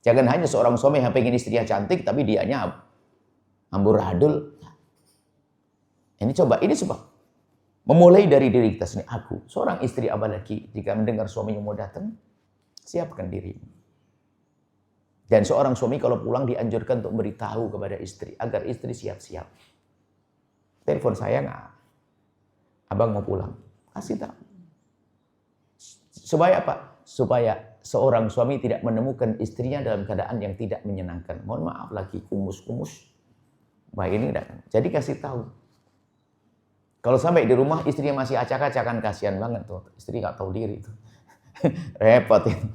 Jangan hanya seorang suami yang pengen istrinya cantik, tapi dianya amburadul. Ini sebab. Memulai dari diri kita sendiri. Aku, seorang istri apalagi, jika mendengar suaminya mau datang, siapkan dirimu. Dan seorang suami kalau pulang dianjurkan untuk beritahu kepada istri, agar istri siap-siap. Telepon saya nggak? Abang mau pulang. Kasih tahu. Supaya apa? Supaya seorang suami tidak menemukan istrinya dalam keadaan yang tidak menyenangkan. Mohon maaf lagi, kumus-kumus. Wah ini enggak. Jadi kasih tahu. Kalau sampai di rumah istrinya masih acak-acakan, kasihan banget tuh. Istri nggak tahu diri tuh. Repot itu.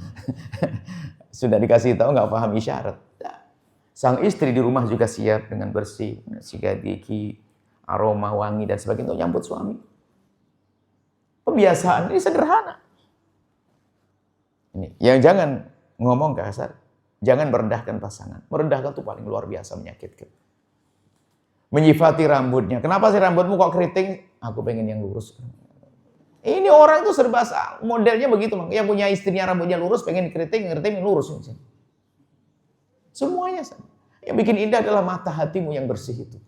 Sudah dikasih tahu nggak paham isyarat. Sang istri di rumah juga siap dengan bersih, sikat gigi, aroma wangi dan sebagainya untuk nyambut suami. Kebiasaan ini sederhana. Ini, yang jangan ngomong kasar, jangan merendahkan pasangan. Merendahkan itu paling luar biasa menyakitkan. Menyifati rambutnya. Kenapa sih rambutmu kok keriting? Aku pengen yang lurus. Ini orang itu serba modelnya begitu, Bang. Yang punya istrinya rambutnya lurus, pengen dikeriting lurus. Semuanya sama. Yang bikin indah adalah mata hatimu yang bersih itu.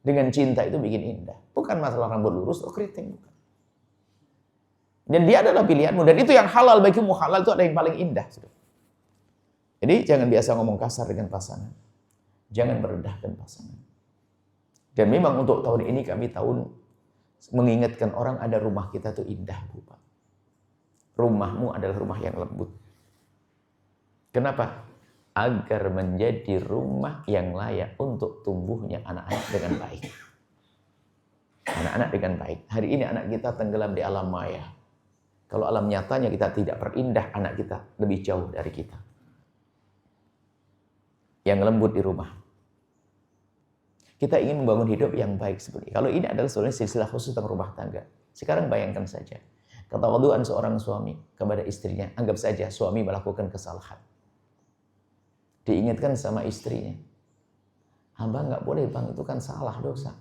Dengan cinta itu bikin indah. Bukan masalah rambut lurus atau keriting. Bukan. Dan dia adalah pilihanmu. Dan itu yang halal bagimu. Halal itu ada yang paling indah. Jadi jangan biasa ngomong kasar dengan pasangan. Jangan merendahkan pasangan. Dan memang untuk tahun ini kami mengingatkan orang ada rumah kita tuh indah, Bu, Pak. Rumahmu adalah rumah yang lembut. Kenapa? Agar menjadi rumah yang layak untuk tumbuhnya anak-anak dengan baik. Anak-anak dengan baik. Hari ini anak kita tenggelam di alam maya. Kalau alam nyatanya kita tidak perindah, anak kita lebih jauh dari kita. Yang lembut di rumah. Kita ingin membangun hidup yang baik seperti ini. Kalau ini adalah sebenarnya silsilah khusus tentang rumah tangga. Sekarang bayangkan saja. Ketawaduan seorang suami kepada istrinya. Anggap saja suami melakukan kesalahan. Diingatkan sama istrinya. Hamba nggak boleh, Bang, itu kan salah, dosa.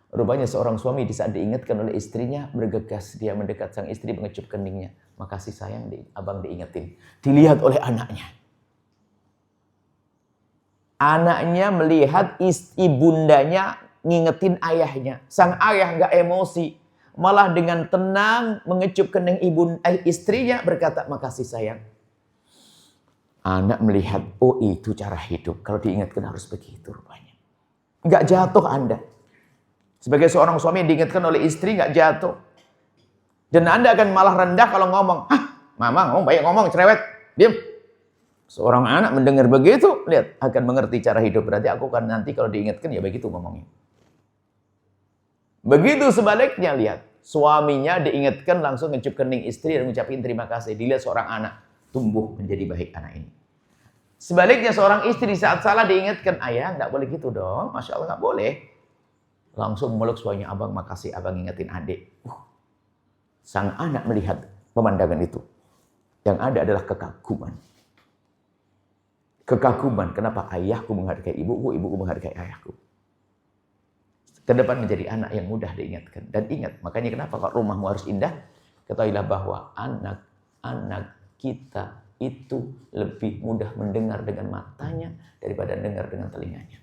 Rupanya seorang suami di saat diingatkan oleh istrinya, bergegas. Dia mendekat sang istri, mengecup keningnya. Makasih sayang, abang diingetin. Dilihat oleh anaknya. Anaknya melihat ibundanya ngingetin ayahnya. Sang ayah nggak emosi. Malah dengan tenang mengecup kening istrinya berkata, makasih sayang. Anak melihat, oh itu cara hidup. Kalau diingatkan harus begitu rupanya. Nggak jatuh Anda. Sebagai seorang suami yang diingatkan oleh istri nggak jatuh. Dan Anda akan malah rendah kalau ngomong. Mama ngomong, banyak ngomong, cerewet. Diam. Seorang anak mendengar begitu, lihat, akan mengerti cara hidup. Berarti aku kan nanti kalau diingatkan ya begitu ngomongnya. Begitu sebaliknya, lihat. Suaminya diingatkan langsung ngecup kening istri dan mengucapkan terima kasih. Dilihat seorang anak tumbuh menjadi baik anak ini. Sebaliknya seorang istri saat salah diingatkan, ayah nggak boleh gitu dong. Masya Allah nggak boleh. Langsung meluk suaminya, abang makasih, abang ingetin adik. Sang anak melihat pemandangan itu. Yang ada adalah kekaguman. Kekaguman, kenapa ayahku menghargai ibuku, ibuku menghargai ayahku. Ke depan menjadi anak yang mudah diingatkan. Dan ingat, makanya kenapa kalau rumahmu harus indah, ketahuilah bahwa anak-anak kita itu lebih mudah mendengar dengan matanya daripada dengar dengan telinganya.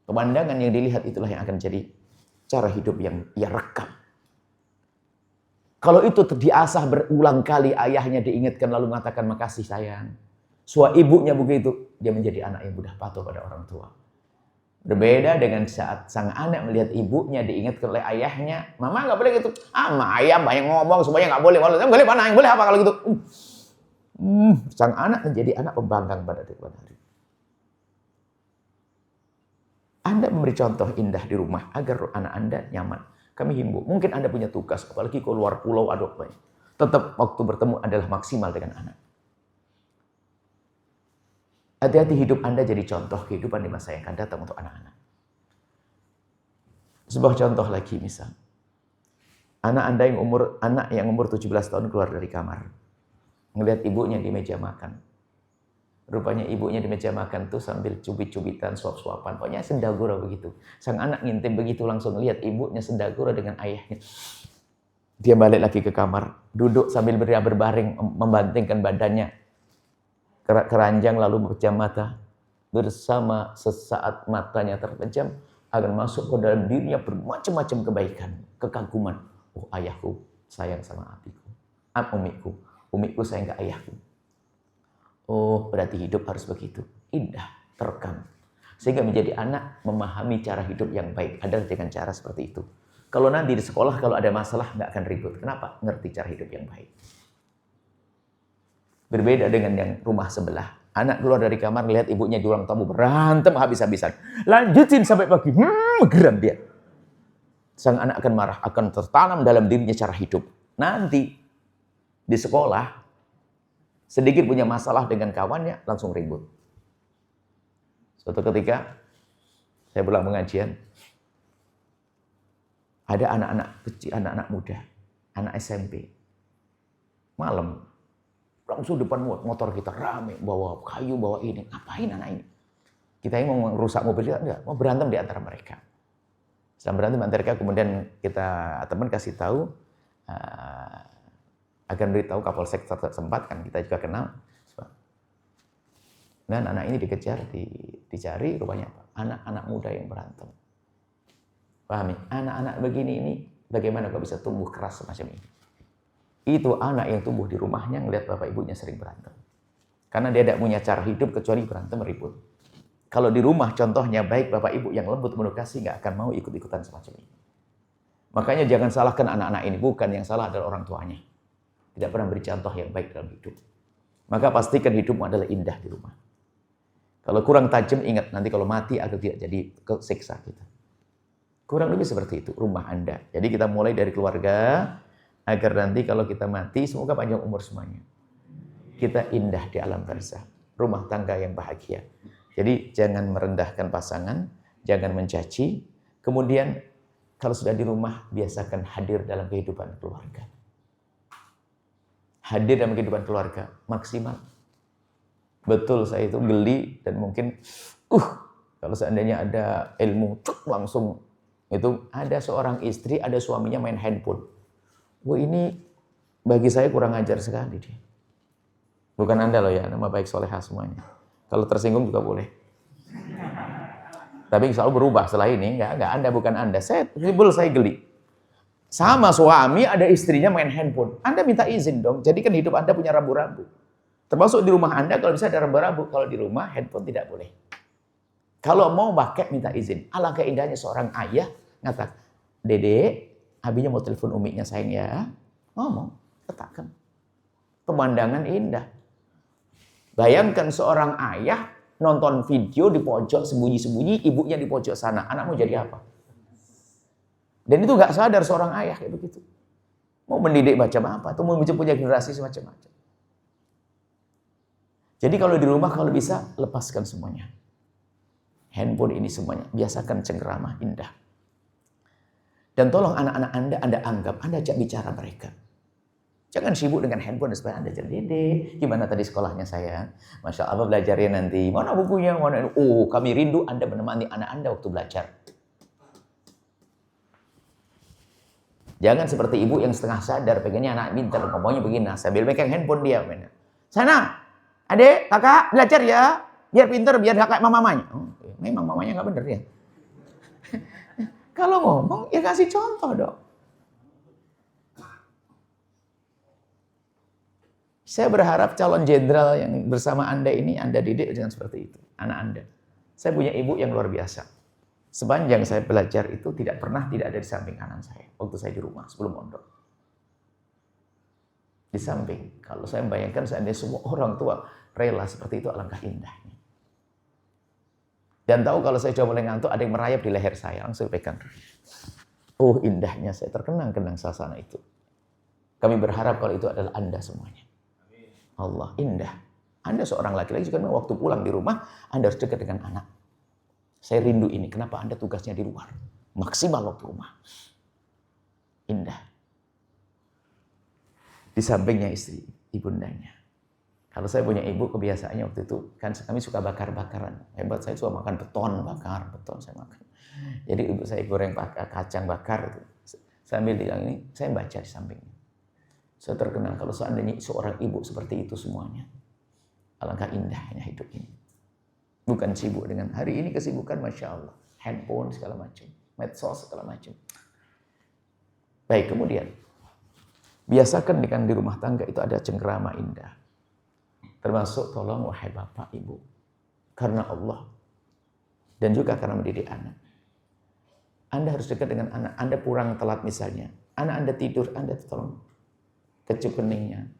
Pemandangan yang dilihat itulah yang akan jadi cara hidup yang ia rekam. Kalau itu diasah berulang kali, ayahnya diingatkan lalu mengatakan makasih sayang. Ibunya begitu, dia menjadi anak yang mudah patuh pada orang tua. Berbeda dengan saat sang anak melihat ibunya diingatkan oleh ayahnya, mama nggak boleh gitu. Ayah banyak ngomong, semuanya nggak boleh. Boleh mana? Yang boleh apa kalau gitu? Sang anak menjadi anak pembangkang pada kemudian hari. Anda memberi contoh indah di rumah agar anak Anda nyaman. Kami himbau, mungkin Anda punya tugas, apalagi ke luar pulau, tetap waktu bertemu adalah maksimal dengan anak. Hati-hati hidup Anda jadi contoh kehidupan di masa yang akan datang untuk anak-anak. Sebuah contoh lagi misal. Anak yang umur 17 tahun keluar dari kamar. Ngelihat ibunya di meja makan. Rupanya ibunya di meja makan tuh sambil cubit-cubitan, suap-suapan. Pokoknya sendagura begitu. Sang anak ngintip begitu langsung lihat ibunya sendagura dengan ayahnya. Dia balik lagi ke kamar. Duduk sambil berbaring, membantingkan badannya. Keranjang lalu berpejam mata. Bersama sesaat matanya terpejam. Akan masuk ke dalam dirinya bermacam-macam kebaikan. Kekaguman. Oh ayahku sayang sama abiku. Umiku sayang ke ayahku. Oh, berarti hidup harus begitu. Indah, terekam. Sehingga menjadi anak memahami cara hidup yang baik adalah dengan cara seperti itu. Kalau nanti di sekolah, kalau ada masalah, nggak akan ribut. Kenapa? Ngerti cara hidup yang baik. Berbeda dengan yang rumah sebelah. Anak keluar dari kamar, lihat ibunya di ruang tamu, berantem habis-habisan. Lanjutin sampai pagi. Geram dia. Sang anak akan marah, akan tertanam dalam dirinya cara hidup. Nanti, di sekolah, sedikit punya masalah dengan kawannya, langsung ribut. Suatu ketika, saya pulang pengajian, ada anak-anak kecil, anak-anak muda, anak SMP. Malam, langsung depan motor kita rame, bawa kayu, bawa ini. Ngapain anak ini? Kita yang mau merusak mobil kita, enggak, mau berantem di antara mereka. Sedang berantem antara mereka, kemudian teman kasih tahu, akan beritahu Kapolsek setempat, kan kita juga kenal. Dan anak ini dikejar, dicari, rupanya apa? Anak-anak muda yang berantem. Pahami? Anak-anak begini ini bagaimana kok bisa tumbuh keras semacam ini? Itu anak yang tumbuh di rumahnya ngelihat bapak ibunya sering berantem. Karena dia tidak punya cara hidup kecuali berantem ribut. Kalau di rumah contohnya baik, bapak ibu yang lembut penuh kasih nggak akan mau ikut-ikutan semacam ini. Makanya jangan salahkan anak-anak ini, bukan yang salah adalah orang tuanya. Tidak pernah beri contoh yang baik dalam hidup. Maka pastikan hidupmu adalah indah di rumah. Kalau kurang tajam, ingat nanti kalau mati agar tidak jadi kesiksa kita. Kurang lebih seperti itu rumah Anda. Jadi kita mulai dari keluarga, agar nanti kalau kita mati, semoga panjang umur semuanya. Kita indah di alam barzah, rumah tangga yang bahagia. Jadi jangan merendahkan pasangan, jangan mencaci. Kemudian kalau sudah di rumah, biasakan hadir dalam kehidupan keluarga. Hadir dalam kehidupan keluarga, maksimal. Betul, saya itu geli dan mungkin, kalau seandainya ada ilmu, langsung. Itu ada seorang istri, ada suaminya main handphone. Wah, ini bagi saya kurang ajar sekali dia. Bukan Anda loh ya, nama baik solehah semuanya. Kalau tersinggung juga boleh. Tapi selalu berubah setelah ini, enggak Anda, bukan Anda. Saya geli. Sama suami ada istrinya main handphone. Anda minta izin dong, jadi kan hidup Anda punya rambu-rambu. Termasuk di rumah Anda kalau bisa ada rambu-rambu. Kalau di rumah handphone tidak boleh. Kalau mau pakai minta izin. Alangkah indahnya seorang ayah ngatakan, Dede, abinya mau telepon uminya sayang ya. Ngomong, katakan. Pemandangan indah. Bayangkan seorang ayah nonton video di pojok sembunyi-sembunyi, ibunya di pojok sana. Anak mau jadi apa? Dan itu nggak sadar seorang ayah kayak begitu. Mau mendidik macam apa? Atau mau punya generasi semacam-macam. Jadi kalau di rumah kalau bisa lepaskan semuanya. Handphone ini semuanya. Biasakan cengkeramah indah. Dan tolong anak-anak Anda anggap, Anda ajak bicara mereka. Jangan sibuk dengan handphone supaya Anda jadi Dede. Gimana tadi sekolahnya saya? Masya Allah belajarnya nanti. Mana bukunya? Mana? Oh, kami rindu Anda menemani anak Anda waktu belajar. Jangan seperti ibu yang setengah sadar, pengennya anak pintar, ngomongnya begini, sambil megang handphone dia. Sana, adik, kakak, belajar ya. Biar pintar, biar kakak mamanya. Oh, memang mamanya nggak bener ya. Kalau ngomong, ya kasih contoh dong. Saya berharap calon jenderal yang bersama Anda ini, Anda didik dengan seperti itu. Anak Anda. Saya punya ibu yang luar biasa. Sepanjang saya belajar itu tidak ada di samping kanan saya. Waktu saya di rumah, sebelum mondok. Di samping. Kalau saya membayangkan seandainya semua orang tua rela seperti itu, alangkah indahnya. Dan tahu kalau saya coba mulai ngantuk, ada yang merayap di leher saya. Langsung pegang. Oh, indahnya saya terkenang-kenang suasana itu. Kami berharap kalau itu adalah Anda semuanya. Allah, indah. Anda seorang laki-laki juga waktu pulang di rumah, Anda harus dekat dengan anak. Saya rindu ini. Kenapa Anda tugasnya di luar? Maksimal waktu rumah. Indah. Di sampingnya istri, ibundanya. Kalau saya punya ibu, kebiasaannya waktu itu, kan kami suka bakar-bakaran. Hebat, saya suka makan beton saya makan. Jadi ibu saya goreng kacang bakar. Sambil bilang ini, saya baca di sampingnya. Saya terkenal kalau seandainya seorang ibu seperti itu semuanya. Alangkah indahnya hidup ini. Bukan sibuk dengan hari ini kesibukan Masya Allah. Handphone segala macam. Medsos segala macam. Baik, kemudian. Biasakan dengan di rumah tangga itu ada cengkerama indah. Termasuk tolong wahai bapak ibu. Karena Allah. Dan juga karena mendidik anak. Anda harus dekat dengan anak. Anda pulang telat misalnya. Anak Anda tidur, Anda tolong kecup keningnya.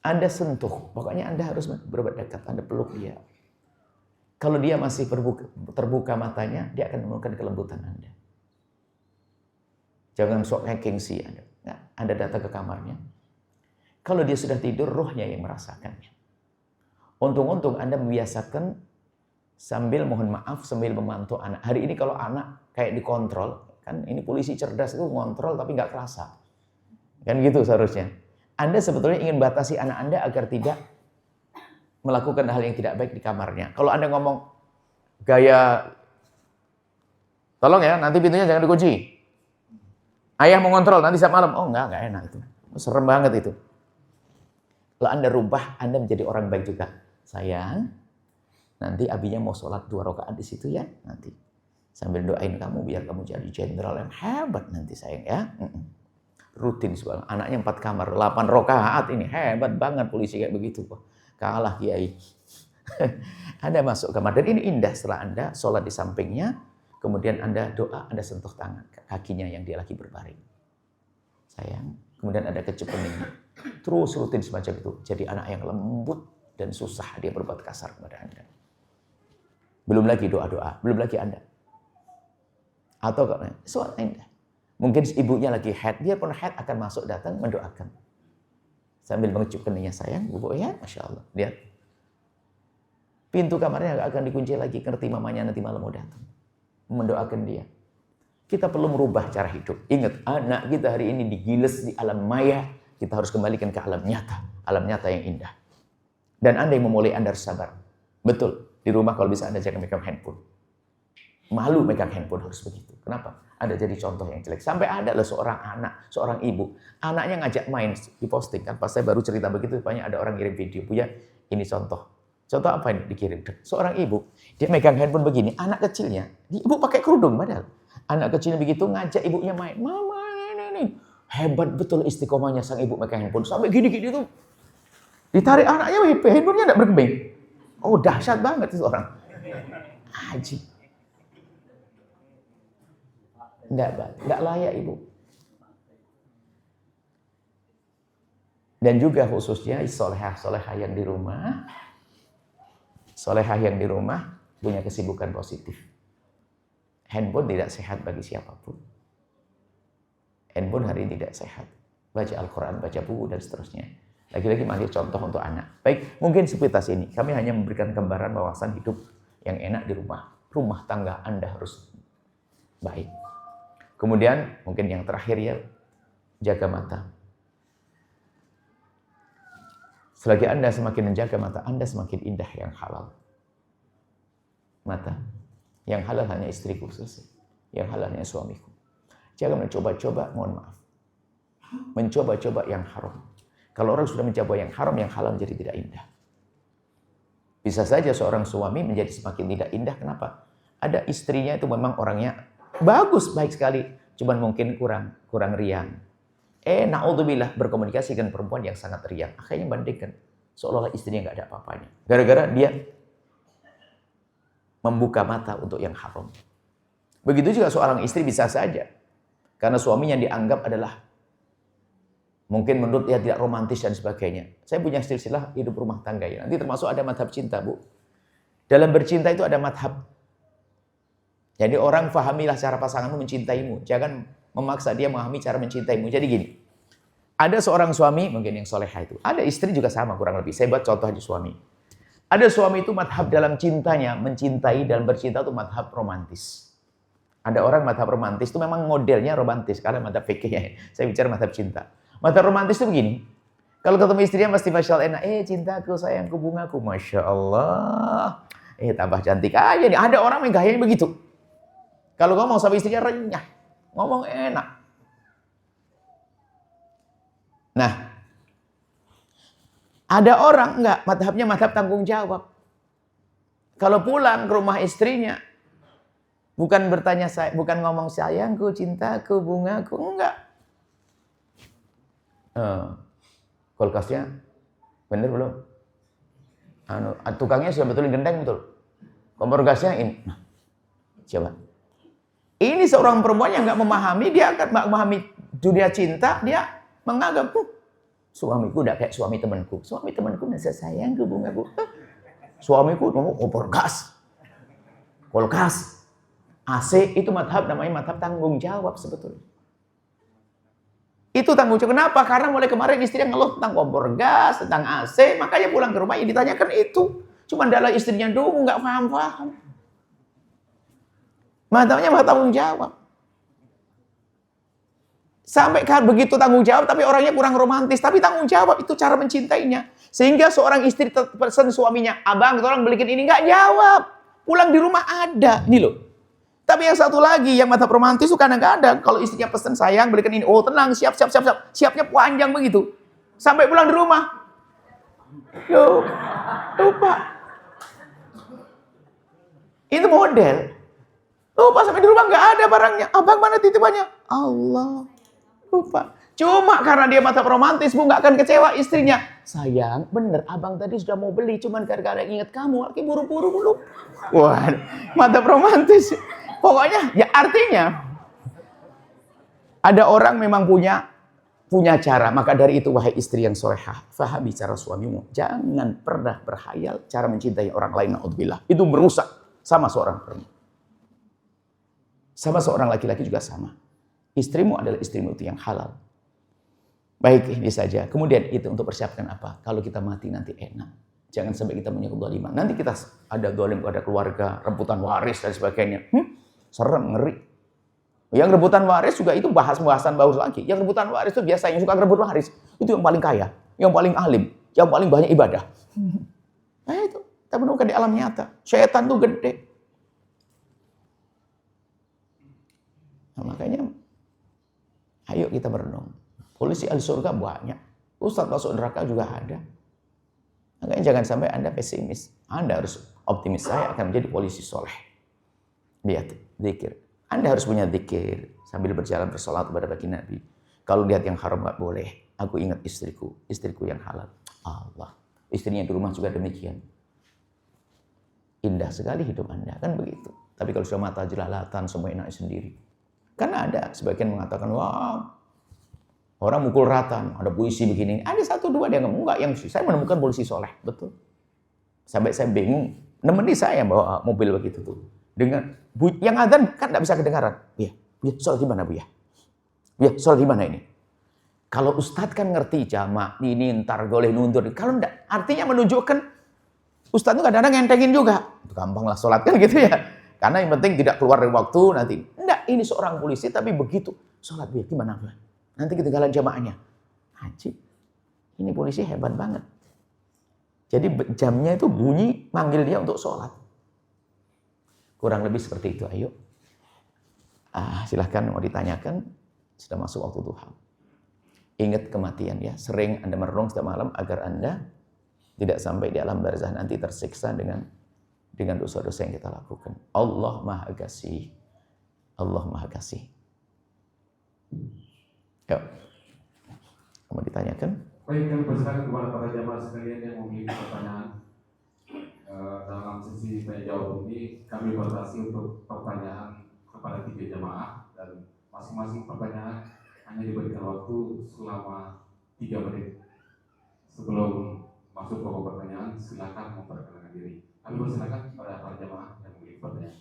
Anda sentuh. Pokoknya Anda harus berbuat dekat. Anda peluk dia. Kalau dia masih terbuka matanya, dia akan menemukan kelembutan Anda. Jangan sok gengsi Anda. Nah, Anda datang ke kamarnya. Kalau dia sudah tidur, rohnya yang merasakannya. Untung-untung Anda membiasakan sambil mohon maaf, sambil memantau anak. Hari ini kalau anak kayak dikontrol, kan ini polisi cerdas itu ngontrol tapi nggak kerasa. Kan gitu seharusnya. Anda sebetulnya ingin batasi anak Anda agar tidak melakukan hal yang tidak baik di kamarnya. Kalau Anda ngomong gaya Tolong ya, nanti pintunya jangan dikunci. Ayah mau ngontrol nanti setiap malam. Oh enggak enak itu. Serem banget itu. Kalau Anda rubah, Anda menjadi orang baik juga. Sayang, nanti abinya mau sholat 2 rakaat di situ ya, nanti. Sambil doain kamu biar kamu jadi jenderal yang hebat nanti sayang ya. Rutin soal anaknya 4 kamar, 8 rakaat ini hebat banget polisi kayak begitu. Kalah kiai. Anda masuk kamar dan ini indah setelah Anda sholat di sampingnya, kemudian Anda doa, Anda sentuh tangan kakinya yang dia lagi berbaring. Sayang, kemudian ada kecup keningnya. Terus rutin semacam itu. Jadi anak yang lembut dan susah dia berbuat kasar kepada Anda. Belum lagi doa-doa, belum lagi Anda. Atau soal indah. Mungkin ibunya lagi haid, dia pun haid akan masuk datang mendoakan. Sambil mengecup keningnya, sayang, bu ya, Masya Allah. Lihat. Pintu kamarnya nggak akan dikunci lagi, ngerti mamanya nanti malam mau datang. Mendoakan dia. Kita perlu merubah cara hidup. Ingat, anak kita hari ini digiles di alam maya, kita harus kembalikan ke alam nyata yang indah. Dan Anda yang memulai, Anda harus sabar. Betul, di rumah kalau bisa Anda jangan megang handphone. Malu megang handphone harus begitu. Kenapa? Ada jadi contoh yang jelek. Sampai ada loh seorang anak, seorang ibu, anaknya ngajak main, diposting kan. Pas saya baru cerita begitu, banyak ada orang kirim video. Punya, ini contoh. Contoh apa ini dikirim? Seorang ibu, dia megang handphone begini, anak kecilnya, ibu pakai kerudung padahal. Anak kecilnya begitu ngajak ibunya main. Mama, ini. Hebat betul istiqomahnya sang ibu megang handphone. Sampai gini-gini tuh. Ditarik anaknya, handphonenya enggak berkembang. Oh, dahsyat banget itu orang. Haji. Enggak layak ibu. Dan juga khususnya solehah yang di rumah. Solehah yang di rumah punya kesibukan positif. Handphone tidak sehat bagi siapapun. Handphone hari ini tidak sehat. Baca Al-Quran, baca buku, dan seterusnya. Lagi-lagi masih contoh untuk anak. Baik, mungkin sepintas ini. Kami hanya memberikan gambaran wawasan hidup yang enak di rumah. Rumah tangga Anda harus baik. Kemudian, mungkin yang terakhir ya, jaga mata. Selagi Anda semakin menjaga mata, Anda semakin indah yang halal. Mata. Yang halal hanya istriku, selesai. Yang halal hanya suamiku. Jangan mencoba-coba, mohon maaf. Mencoba-coba yang haram. Kalau orang sudah mencoba yang haram, yang halal menjadi tidak indah. Bisa saja seorang suami menjadi semakin tidak indah. Kenapa? Ada istrinya itu memang orangnya bagus, baik sekali. Cuman mungkin kurang riang. Na'udzubillah, berkomunikasi dengan perempuan yang sangat riang. Akhirnya bandingkan. Seolah-olah istrinya nggak ada apa-apanya. Gara-gara dia membuka mata untuk yang haram. Begitu juga seorang istri bisa saja. Karena suaminya dianggap adalah mungkin menurut dia tidak romantis dan sebagainya. Saya punya silsilah hidup rumah tangga ya. Nanti termasuk ada madhab cinta, Bu. Dalam bercinta itu ada madhab. Jadi orang fahamilah cara pasanganmu mencintaimu. Jangan memaksa dia memahami cara mencintaimu. Jadi gini. Ada seorang suami, mungkin yang solehah itu. Ada istri juga sama kurang lebih. Saya buat contoh aja suami. Ada suami itu madhab dalam cintanya. Mencintai dalam bercinta itu madhab romantis. Ada orang madhab romantis itu memang modelnya romantis. Karena madhab fikihnya. Saya bicara madhab cinta. Madhab romantis itu begini. Kalau ketemu istrinya pasti Masya Allah enak. Cintaku, sayangku, bungaku. Masya Allah. Tambah cantik aja nih. Ada orang yang gayanya begitu. Kalau ngomong sama istrinya renyah. Ngomong enak. Nah. Ada orang enggak. Madhabnya madhab tanggung jawab. Kalau pulang ke rumah istrinya. Bukan bertanya, bukan ngomong sayangku, cintaku, bungaku. Enggak. Kulkasnya bener belum? Tukangnya sudah betulin genteng betul. Kompor gasnya ini. Coba. Ini seorang perempuan yang nggak memahami, dia akan nggak memahami dunia cinta, dia menganggap suamiku udah kayak suami temanku. Suami temanku nasa sayangku, bungaku. Suamiku ngomong kompor gas, kulkas, AC itu madhab namanya madhab tanggung jawab sebetulnya. Itu tanggung jawab. Kenapa? Karena mulai kemarin istrinya ngeluh tentang kompor gas, tentang AC, makanya pulang ke rumah ini ditanyakan itu. Cuma adalah istrinya dulu nggak paham-paham. Madhabnya mah tanggung jawab. Sampai begitu tanggung jawab, tapi orangnya kurang romantis. Tapi tanggung jawab itu cara mencintainya. Sehingga seorang istri pesan suaminya, abang, tolong belikin ini, nggak jawab. Pulang di rumah ada, ini loh. Tapi yang satu lagi, yang mata romantis itu kadang-kadang kalau istrinya pesan, sayang belikan ini, oh tenang, siap. Siapnya panjang begitu. Sampai pulang di rumah, lupa. Itu model. Lupa sampai di rumah nggak ada barangnya. Abang mana titipannya? Allah. Lupa. Cuma karena dia mata romantis, Bu, nggak akan kecewa istrinya. Sayang, bener, abang tadi sudah mau beli, cuman gara-gara ingat kamu, lagi buru-buru dulu. Wah, mata romantis. Pokoknya, ya artinya, ada orang memang punya cara. Maka dari itu, wahai istri yang solehah, fahami cara suamimu. Jangan pernah berhayal cara mencintai orang lain. Na'udzubillah. Itu merusak sama seorang perempuan. Sama seorang laki-laki juga sama. Istrimu adalah istrimu itu yang halal. Baik, ini saja. Kemudian itu untuk persiapkan apa? Kalau kita mati nanti enak. Jangan sampai kita punya kezaliman. Nanti kita ada zalim pada keluarga, rebutan waris dan sebagainya. Serem, ngeri. Yang rebutan waris juga itu bahasan bagus lagi. Yang rebutan waris itu biasanya suka rebut waris. Itu yang paling kaya, yang paling alim, yang paling banyak ibadah. Nah itu, kita menemukan di alam nyata. Syaitan tuh gede. Nah, makanya, ayo kita merenung. Polisi ahli surga banyak. Ustadz masuk neraka juga ada. Makanya jangan sampai Anda pesimis. Anda harus optimis. Saya akan menjadi polisi soleh. Lihat, zikir. Anda harus punya zikir sambil berjalan bersolat kepada baginda Nabi. Kalau lihat yang haram nggak boleh. Aku ingat istriku yang halal. Allah, istrinya di rumah juga demikian. Indah sekali hidup Anda, kan begitu. Tapi kalau sudah mata jelalatan, semua enak sendiri. Karena ada sebagian mengatakan, wah, orang mukul rata, ada polisi begini. Ada satu dua dia ngomong, enggak, yang saya menemukan polisi soleh, betul. Sampai saya bingung, nemeni saya bawa mobil begitu tuh. Dengan yang adzan kan enggak bisa kedengaran. Ya, sholat di mana, Bu ya? Ya, sholat di mana ini? Kalau ustadz kan ngerti jamak ini ntar boleh nundur. Kalau enggak, artinya menunjukkan ustadz itu kadang-kadang ngentengin juga. Gampang lah sholat kan gitu ya. Karena yang penting tidak keluar dari waktu nanti. Enggak, ini seorang polisi tapi begitu. Sholat, Bu ya, gimana, Bu? Nanti ketinggalan jamaahnya. Haji, ini polisi hebat banget. Jadi jamnya itu bunyi manggil dia untuk sholat. Kurang lebih seperti itu, ayo. Silahkan mau ditanyakan, sudah masuk waktu duha. Ingat kematian ya, sering Anda merenung setiap malam agar Anda tidak sampai di alam barzah nanti tersiksa dengan dosa-dosa yang kita lakukan. Allah Maha Kasih. Allah Maha Kasih. Yuk. Mau ditanyakan? Baik, kami persilakan kepada para jamaah sekalian yang memiliki pertanyaan. Dalam sesi tanya jawab ini kami batasi untuk pertanyaan kepada 3 jamaah dan masing-masing pertanyaan hanya diberikan waktu selama 3 menit. Sebelum masuk pokok pertanyaan, silakan memperkenalkan diri. Kami persilakan kepada para jamaah yang memiliki pertanyaan.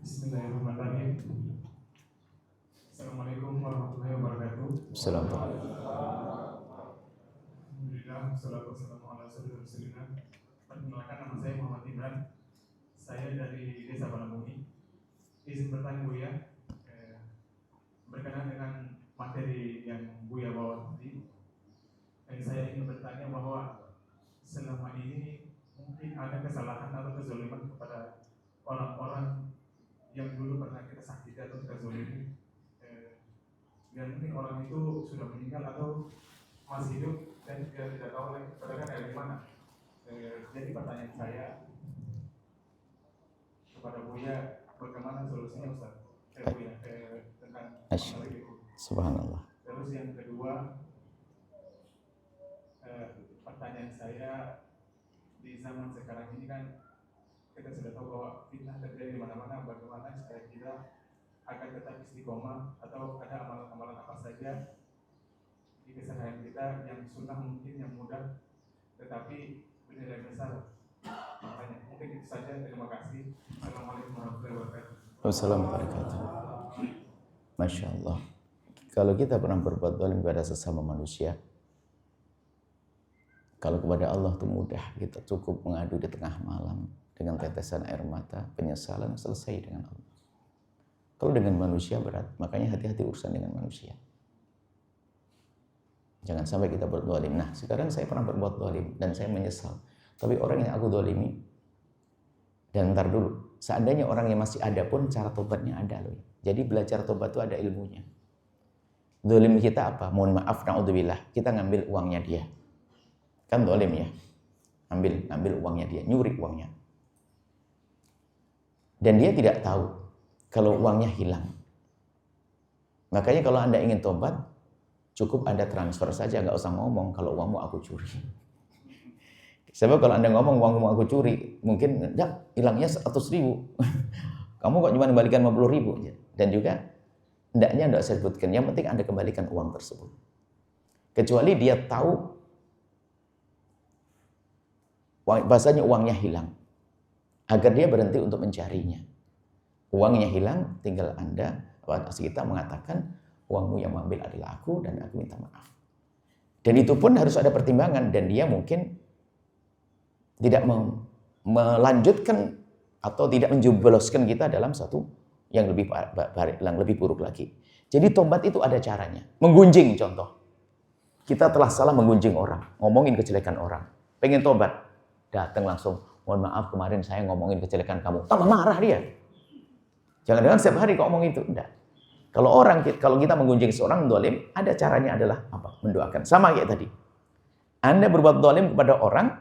Bismillahirrahmanirrahim. Assalamualaikum warahmatullahi wabarakatuh. Assalamualaikum. Alhamdulillah, wassalatu wassalamu ala rasulillah. Perkenalkan, nama saya Muhammad Imran. Saya dari Desa Banamuni. Izin bertanya, Buya, berkenaan dengan materi yang Buya bawa tadi. Saya ingin bertanya bahwa selama ini mungkin ada kesalahan atau kezaliman kepada orang-orang yang dulu pernah kita sakiti atau kita zalimi, dan mungkin orang itu sudah meninggal atau masih hidup dan kita tidak tahu lagi mereka dari mana. Jadi pertanyaan saya kepada Buya, bagaimana solusinya, Ustaz? Buya, tentang masalah itu. Subhanallah. Terus yang kedua, pertanyaan saya, di zaman sekarang ini kan kita sudah tahu bahwa fitnah terjadi di mana-mana. Bagaimana supaya kita agar tetap istiqomah, atau ada amalan-amalan apa saja di keseharian kita yang sunnah mungkin, yang mudah tetapi bernilai besar. Makanya mungkin itu saja. Terima kasih. Assalamualaikum warahmatullahi wabarakatuh. Wassalamualaikum warahmatullahi wabarakatuh. Masya Allah. Kalau kita pernah berbuat zalim kepada sesama manusia, kalau kepada Allah itu mudah, kita cukup mengadu di tengah malam dengan tetesan air mata, penyesalan selesai dengan Allah. Kalau dengan manusia berat, makanya hati-hati urusan dengan manusia. Jangan sampai kita berdolim. Nah, sekarang saya pernah berbuat dolim dan saya menyesal. Tapi orang yang aku dolimi, dan ntar dulu, seandainya orang yang masih ada pun cara tobatnya ada loh. Jadi belajar tobat itu ada ilmunya. Dolim kita apa? Mohon maaf, na'udzubillah. Kita ngambil uangnya dia. Kan dolim ya. Ambil uangnya dia, nyuri uangnya. Dan dia tidak tahu kalau uangnya hilang. Makanya kalau Anda ingin tobat, cukup Anda transfer saja, nggak usah ngomong kalau uangmu aku curi. Sebab kalau Anda ngomong uangmu aku curi, mungkin ya hilangnya 100.000. Kamu kok cuma kembalikan 50.000. Dan juga hendaknya Anda sebutkan, yang penting Anda kembalikan uang tersebut. Kecuali dia tahu bahasanya uangnya hilang, agar dia berhenti untuk mencarinya. Uangnya hilang, tinggal Anda, kita mengatakan uangmu yang mengambil adalah aku dan aku minta maaf. Dan itu pun harus ada pertimbangan, dan dia mungkin tidak melanjutkan atau tidak menjebloskan kita dalam satu yang lebih buruk lagi. Jadi tobat itu ada caranya. Menggunjing contoh. Kita telah salah menggunjing orang, ngomongin kejelekan orang. Pengen tobat, datang langsung, mohon maaf kemarin saya ngomongin kejelekan kamu. Tambah marah dia. Jangan-jangan setiap hari kok ngomong itu. Enggak. Kalau kita menggunjing seorang dolim, ada caranya adalah apa? Mendoakan. Sama kayak tadi. Anda berbuat dolim kepada orang,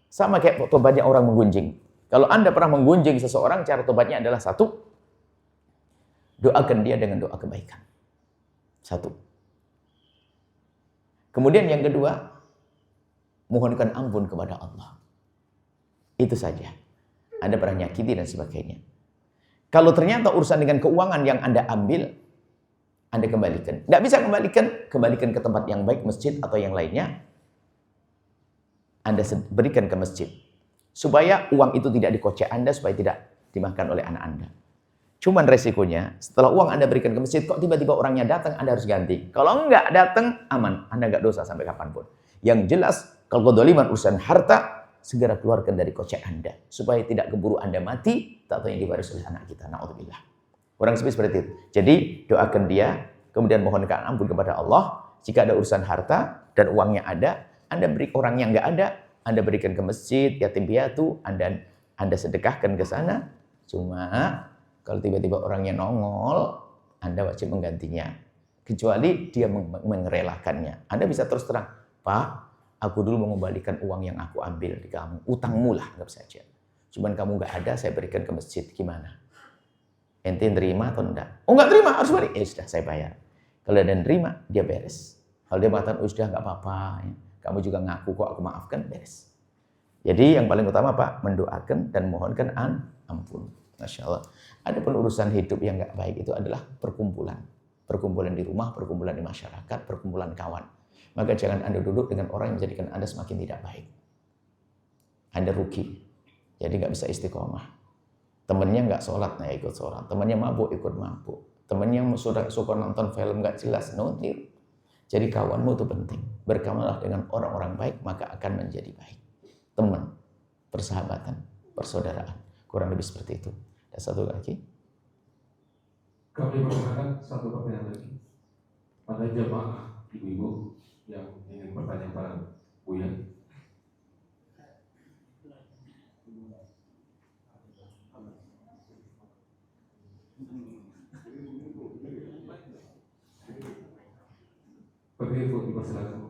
sama kayak tobatnya orang menggunjing. Kalau Anda pernah menggunjing seseorang, cara tobatnya adalah satu, doakan dia dengan doa kebaikan. Satu. Kemudian yang kedua, mohonkan ampun kepada Allah. Itu saja. Anda pernah nyakiti dan sebagainya. Kalau ternyata urusan dengan keuangan yang Anda ambil, Anda kembalikan. Nggak bisa kembalikan ke tempat yang baik, masjid atau yang lainnya. Anda berikan ke masjid. Supaya uang itu tidak dikocek Anda, supaya tidak dimakan oleh anak Anda. Cuman resikonya, setelah uang Anda berikan ke masjid, kok tiba-tiba orangnya datang, Anda harus ganti. Kalau nggak datang, aman. Anda nggak dosa sampai kapanpun. Yang jelas, kalau kedoliman urusan harta, segera keluarkan dari kocek Anda. Supaya tidak keburu Anda mati, tak tahu yang diwaris oleh anak kita. Na'udzubillah. Orang seperti itu. Jadi, doakan dia, kemudian mohonkan ampun kepada Allah. Jika ada urusan harta, dan uangnya ada, Anda beri orang yang nggak ada, Anda berikan ke masjid, yatim piatu, Anda sedekahkan ke sana. Cuma, kalau tiba-tiba orangnya nongol, Anda wajib menggantinya. Kecuali dia mengerelakannya. Anda bisa terus terang, Pak, aku dulu mau mengembalikan uang yang aku ambil di kamu. Utangmu lah, anggap saja. Cuman kamu nggak ada, saya berikan ke masjid. Gimana? Ente terima atau enggak? Oh nggak terima, harus balik. Sudah, saya bayar. Kalau dia nerima, dia beres. Kalau dia mengatakan, oh sudah nggak apa-apa. Ya. Kamu juga ngaku kok aku maafkan, beres. Jadi yang paling utama Pak, mendoakan dan mohonkan ampun. Masya Allah. Ada pun urusan hidup yang nggak baik itu adalah perkumpulan. Perkumpulan di rumah, perkumpulan di masyarakat, perkumpulan kawan. Maka jangan Anda duduk dengan orang yang menjadikan Anda semakin tidak baik. Anda rugi. Jadi nggak bisa istiqomah. Temennya nggak sholat, nah ikut sholat. Temennya mabuk, ikut mabuk. Temennya suka nonton film nggak jelas, notir. Jadi kawanmu itu penting. Berkawanlah dengan orang-orang baik, maka akan menjadi baik. Teman, persahabatan, persaudaraan. Kurang lebih seperti itu. Ada satu lagi. Kami perkenalkan satu pertanyaan lagi. Pada jamaah ibu-ibu yang ingin bertanya pada Buya. Bagi ibu dipersilakan.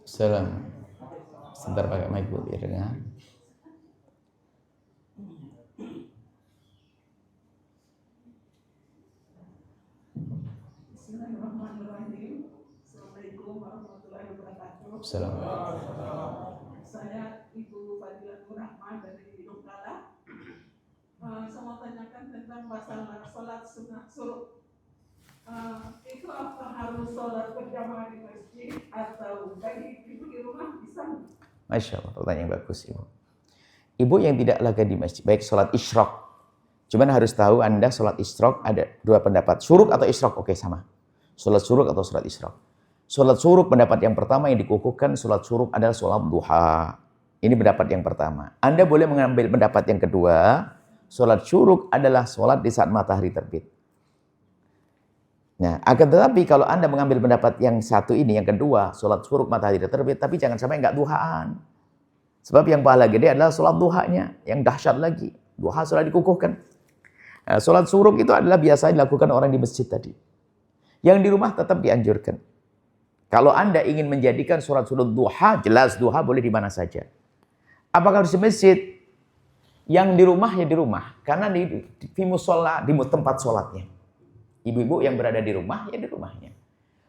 Salam. Sebentar pakai mic Bu, biar dengar. Bismillahirrahmanirrahim. Assalamualaikum warahmatullahi wabarakatuh. Assalamualaikum. Saya Ibu Fadilah Nur Rahman dari Donggala. Saya mau tanyakan tentang masalah sholat sunnah suruh. Itu apa harus sholat berjamaah di masjid atau bagi ibu di rumah bisa? Masya Allah, pertanyaan yang bagus Ibu. Ibu yang tidak lagi di masjid, baik sholat isyraq. Cuman harus tahu Anda sholat isyraq ada dua pendapat. Syuruk atau isyraq, oke sama. Sholat syuruk atau sholat isyraq. Sholat syuruk pendapat yang pertama yang dikukuhkan sholat syuruk adalah sholat duha. Ini pendapat yang pertama. Anda boleh mengambil pendapat yang kedua, sholat syuruk adalah sholat di saat matahari terbit. Nah, akan tetapi kalau Anda mengambil pendapat yang satu ini, yang kedua, sholat syuruk matahari terbit, tapi jangan sampai nggak duhaan. Sebab yang pahala gede adalah sholat duhanya, yang dahsyat lagi. Duha sholat dikukuhkan. Nah, sholat syuruk itu adalah biasa dilakukan orang di masjid tadi. Yang di rumah tetap dianjurkan. Kalau Anda ingin menjadikan sholat duha, jelas duha boleh di mana saja. Apakah harus di masjid? Yang di rumah ya di rumah. Karena di musola, di tempat sholatnya. Ibu-ibu yang berada di rumah ya di rumahnya.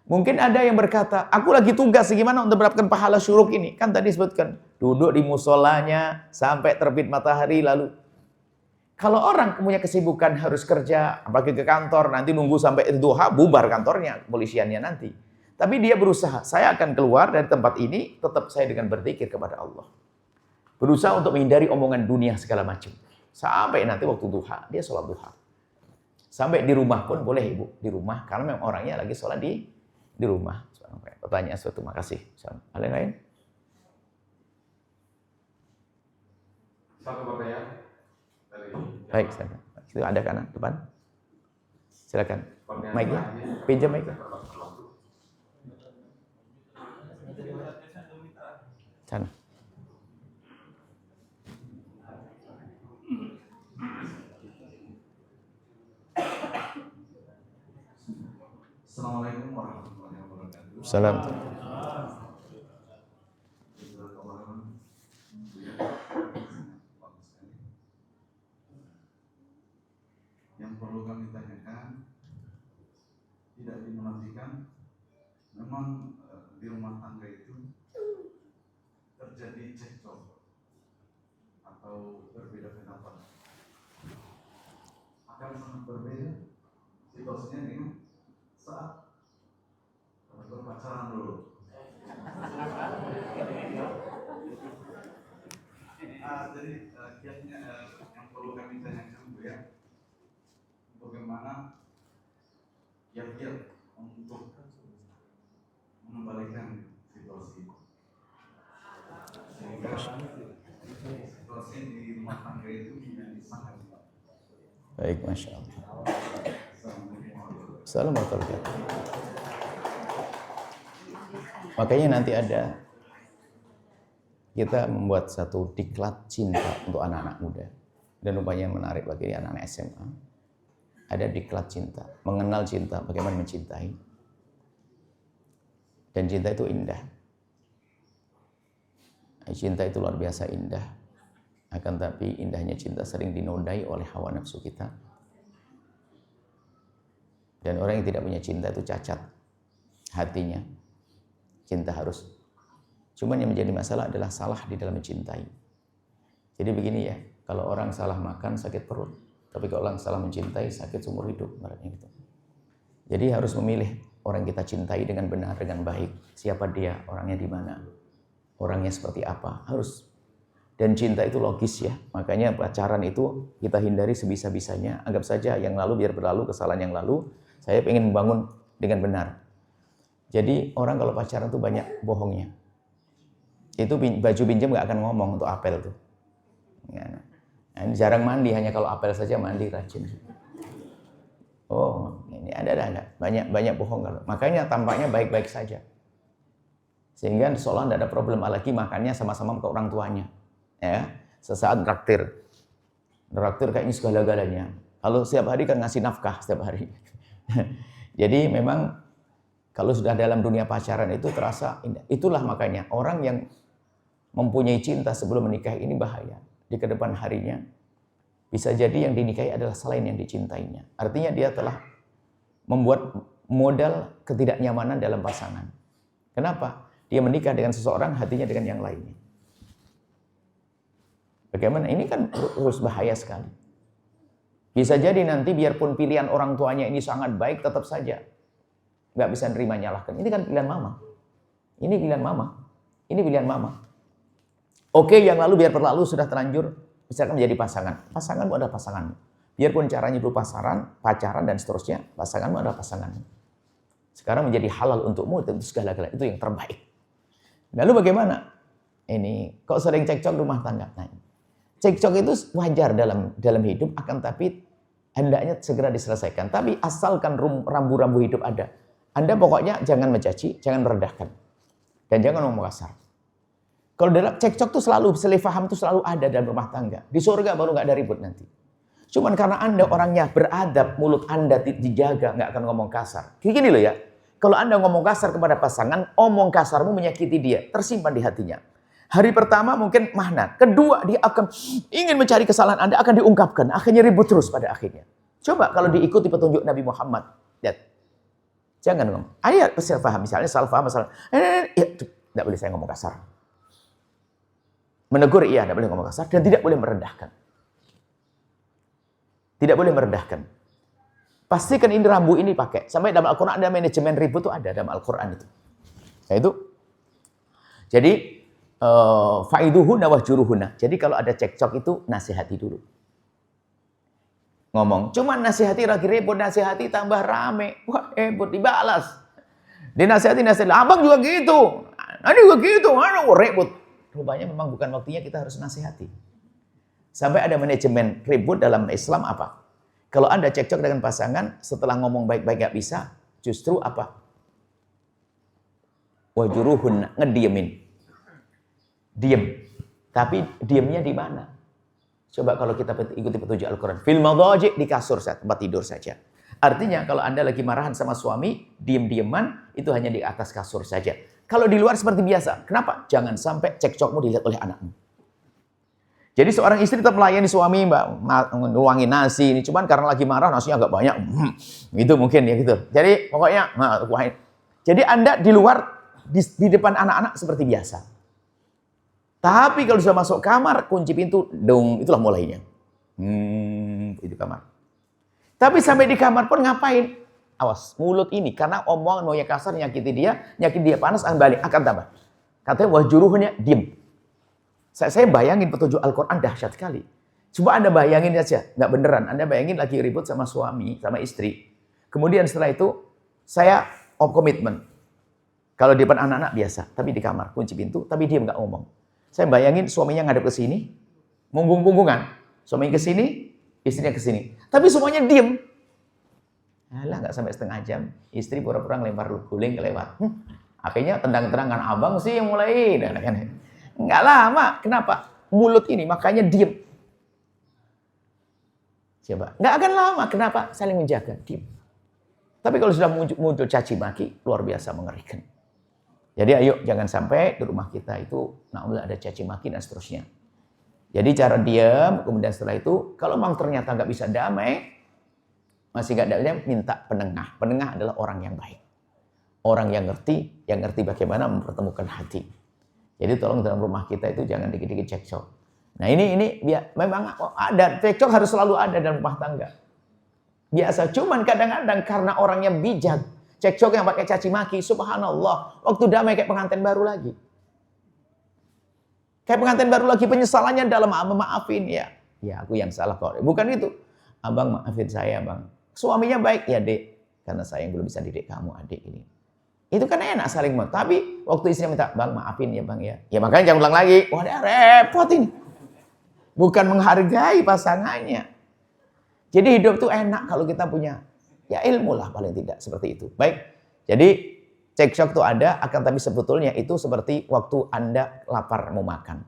Mungkin ada yang berkata, aku lagi tugas gimana untuk mendapatkan pahala syuruk ini. Kan tadi disebutkan, duduk di musolanya sampai terbit matahari lalu. Kalau orang punya kesibukan harus kerja, pergi ke kantor, nanti nunggu sampai duha, bubar kantornya, polisiannya nanti. Tapi dia berusaha, saya akan keluar dari tempat ini, tetap saya dengan berzikir kepada Allah. Berusaha untuk menghindari omongan dunia segala macam. Sampai nanti waktu duha, dia sholat duha. Sampai di rumah pun boleh ibu, di rumah. Karena memang orangnya lagi sholat di rumah. Pertanyaan suatu, makasih. Ada yang lain? Satu pertanyaan. Baik, silakan. Itu ada kanan, depan. Silakan. Mic-nya, pinjam mic-nya. Sana. Assalamualaikum warahmatullahi wabarakatuh. Salam. Yang perlu kami tanyakan, tidak dimunafikan, memang di rumah tangga itu terjadi cekcok atau berbeda pendapat. Akan sangat berbeda situasinya dengan saat berpacaran dulu. Jadi kiatnya yang perlu kami tanyakan Bu ya, bagaimana kiat-kiat untuk mengembalikan situasi sehingga situasi di rumah tangga itu menjadi sangat Baik, Masya Allah. Assalamualaikum. Makanya nanti ada, kita membuat satu diklat cinta untuk anak-anak muda. Dan rupanya menarik bagi anak-anak SMA. Ada diklat cinta, mengenal cinta, bagaimana mencintai. Dan cinta itu indah. Cinta itu luar biasa indah. Akan tapi indahnya cinta sering dinodai oleh hawa nafsu kita. Dan orang yang tidak punya cinta itu cacat hatinya. Cinta harus. Cuman yang menjadi masalah adalah salah di dalam mencintai. Jadi begini ya, kalau orang salah makan sakit perut, tapi kalau orang salah mencintai sakit seumur hidup, gitu. Jadi harus memilih orang kita cintai dengan benar, dengan baik. Siapa dia, orangnya di mana, orangnya seperti apa, harus. Dan cinta itu logis ya, makanya pacaran itu kita hindari sebisa-bisanya. Anggap saja yang lalu biar berlalu, kesalahan yang lalu. Saya ingin membangun dengan benar. Jadi orang kalau pacaran itu banyak bohongnya. Itu baju pinjam nggak akan ngomong untuk apel tuh. Nah, jarang mandi, hanya kalau apel saja mandi rajin. Oh, ini ada banyak bohong kalau. Makanya tampaknya baik-baik saja. Sehingga seolah tidak ada problem lagi makannya sama-sama ke orang tuanya. Ya, sesaat traktir kayaknya segala-galanya. Kalau setiap hari kan ngasih nafkah setiap hari. Jadi memang kalau sudah dalam dunia pacaran itu terasa indah. Itulah makanya orang yang mempunyai cinta sebelum menikah ini bahaya. Di kedepan harinya bisa jadi yang dinikahi adalah selain yang dicintainya. Artinya dia telah membuat modal ketidaknyamanan dalam pasangan. Kenapa? Dia menikah dengan seseorang, hatinya dengan yang lainnya. Bagaimana? Ini kan terus bahaya sekali. Bisa jadi nanti biarpun pilihan orang tuanya ini sangat baik, tetap saja nggak bisa nerima, nyalahkan. Ini kan pilihan mama. Ini pilihan mama. Ini pilihan mama. Oke, yang lalu biar berlalu, sudah terlanjur, misalkan menjadi pasangan. Pasanganmu adalah pasanganmu. Biarpun caranya berupa pacaran dan seterusnya, pasanganmu adalah pasanganmu. Sekarang menjadi halal untukmu, itu segala-galanya, itu yang terbaik. Lalu bagaimana? ini kok sering cekcok rumah tangga. Nah, cekcok itu wajar dalam hidup, akan tapi hendaknya segera diselesaikan. Tapi asalkan rambu-rambu hidup ada. Anda pokoknya jangan mencaci, jangan merendahkan. Dan jangan ngomong kasar. Kalau dalam cekcok tuh selalu, salah paham tuh selalu ada dalam rumah tangga. Di surga baru nggak ada ribut nanti. Cuman karena Anda orangnya beradab, mulut Anda dijaga, nggak akan ngomong kasar. Kayak gini loh ya. Kalau Anda ngomong kasar kepada pasangan, omong kasarmu menyakiti dia, tersimpan di hatinya. Hari pertama mungkin mahna. Kedua, dia akan ingin mencari kesalahan Anda, akan diungkapkan. Akhirnya ribut terus pada akhirnya. Coba kalau diikuti petunjuk Nabi Muhammad. Lihat. Jangan ngomong. Ayat salah paham. Misalnya salah paham. Tidak boleh saya ngomong kasar. Menegur iya, tidak boleh ngomong kasar. Dan tidak boleh merendahkan. Tidak boleh merendahkan. Pastikan ini rambu ini pakai. Sampai dalam Al-Quran ada manajemen ribut itu ada dalam Al-Quran itu. Yaitu. Jadi. Faiduhuna wahjuruhuna. Jadi kalau ada cekcok itu nasihati dulu. Ngomong, cuman nasihati lagi ribut, nasihati tambah rame. Wah, ribut dibalas. Dinasihati, abang juga gitu. Nanti juga gitu, ribut. Rupanya memang bukan waktunya kita harus nasihati. Sampai ada manajemen ribut dalam Islam apa? Kalau Anda cekcok dengan pasangan, setelah ngomong baik-baik gak bisa, justru apa? Wahjuruhunna, ngediemin. Diam. Tapi diamnya di mana? Coba kalau kita ikuti petunjuk Al-Quran. Fil madhaji, di kasur saja, tempat tidur saja. Artinya kalau Anda lagi marahan sama suami, diam-diaman, itu hanya di atas kasur saja. Kalau di luar seperti biasa. Kenapa? Jangan sampai cekcokmu dilihat oleh anakmu. Jadi seorang istri tetap melayani suami, Mbak, nuangin nasi ini. Cuman karena lagi marah, nasinya agak banyak. Itu mungkin ya gitu. Jadi pokoknya, jadi Anda di luar, di depan anak-anak seperti biasa. Tapi kalau sudah masuk kamar, kunci pintu, dong, itulah mulainya. Itu kamar. Tapi sampai di kamar pun ngapain? Awas, mulut ini. Karena omongan maunya kasar, nyakiti dia panas, akan balik, akan tambah. Katanya, wahjuruhunnya, diem. Saya bayangin petunjuk Al-Quran dahsyat sekali. Coba Anda bayangin aja, nggak beneran. Anda bayangin lagi ribut sama suami, sama istri. Kemudian setelah itu, saya komitmen. Kalau di depan anak-anak biasa, tapi di kamar, kunci pintu, tapi dia nggak ngomong. Saya bayangin suaminya ngadep ke sini, punggung-punggungan. Suaminya ke sini, istrinya ke sini. Tapi semuanya diem. Alah, nggak sampai setengah jam. Istri pura-pura ngelempar guling kelewat. Akhirnya tendang-tendangan abang sih yang mulai. Nggak lama. Kenapa? Mulut ini makanya diem. Coba. Nggak akan lama. Kenapa? Saling menjaga. Diem. Tapi kalau sudah muncul caci maki, luar biasa mengerikan. Jadi ayo jangan sampai di rumah kita itu ada caci maki dan seterusnya. Jadi cara diam, kemudian setelah itu kalau memang ternyata nggak bisa damai, masih nggak damai, minta penengah. Penengah adalah orang yang baik, orang yang ngerti bagaimana mempertemukan hati. Jadi tolong dalam rumah kita itu jangan dikit-dikit cekcok. Nah ini memang ada cekcok harus selalu ada dalam rumah tangga. Biasa, cuman kadang-kadang karena orangnya bijak. Cekcok yang pakai caci maki, subhanallah. Waktu damai kayak pengantin baru lagi. Kayak pengantin baru lagi, penyesalannya dalam maafin ya. Ya aku yang salah kok. Bukan itu. Abang maafin saya bang. Suaminya baik ya dek. Karena saya yang belum bisa didik kamu adik ini. Itu kan enak saling mau. Tapi waktu istrinya minta, bang maafin ya bang ya. Ya makanya jangan ulang lagi. Wah dia repot ini. Bukan menghargai pasangannya. Jadi hidup tuh enak kalau kita punya ya ilmu lah paling tidak seperti itu. Baik, jadi cekcok itu ada, akan tapi sebetulnya itu seperti waktu Anda lapar mau makan.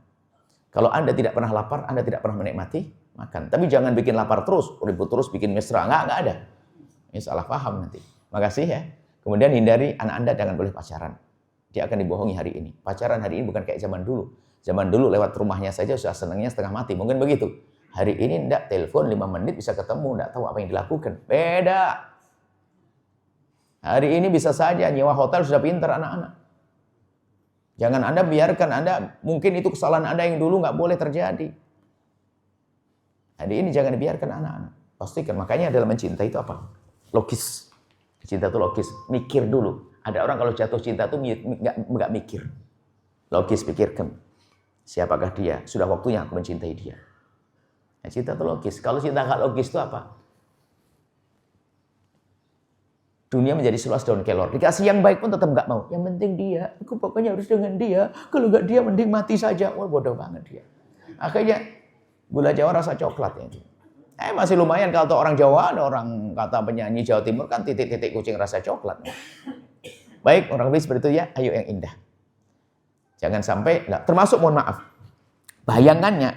Kalau Anda tidak pernah lapar, Anda tidak pernah menikmati makan. Tapi jangan bikin lapar terus, ribut terus, bikin mesra. Nggak ada. Ini salah paham nanti. Makasih ya. Kemudian hindari anak Anda jangan boleh pacaran. Dia akan dibohongi hari ini. Pacaran hari ini bukan kayak zaman dulu. Zaman dulu lewat rumahnya saja sudah senangnya setengah mati. Mungkin begitu. Hari ini enggak, telepon 5 menit bisa ketemu, enggak tahu apa yang dilakukan. Beda. Hari ini bisa saja nyewa hotel sudah pintar anak-anak. Jangan Anda biarkan mungkin itu kesalahan Anda yang dulu nggak boleh terjadi. Hari ini jangan dibiarkan anak-anak. Pastikan, makanya dalam mencinta itu apa? Logis. Cinta itu logis. Mikir dulu. Ada orang kalau jatuh cinta itu nggak mikir. Logis, pikirkan. Siapakah dia? Sudah waktunya aku mencintai dia. Nah, cinta itu logis. Kalau cinta nggak logis itu apa? Dunia menjadi seluas daun kelor. Dikasih yang baik pun tetap nggak mau. Yang penting dia, aku pokoknya harus dengan dia. Kalau nggak dia, mending mati saja. Wah, bodoh banget dia. Akhirnya gula Jawa rasa coklat ya. Masih lumayan kalau orang Jawa, ada orang kata penyanyi Jawa Timur kan titik-titik kucing rasa coklat. Baik, orang lebih seperti itu ya. Ayo yang indah. Jangan sampai, termasuk mohon maaf. Bayangannya,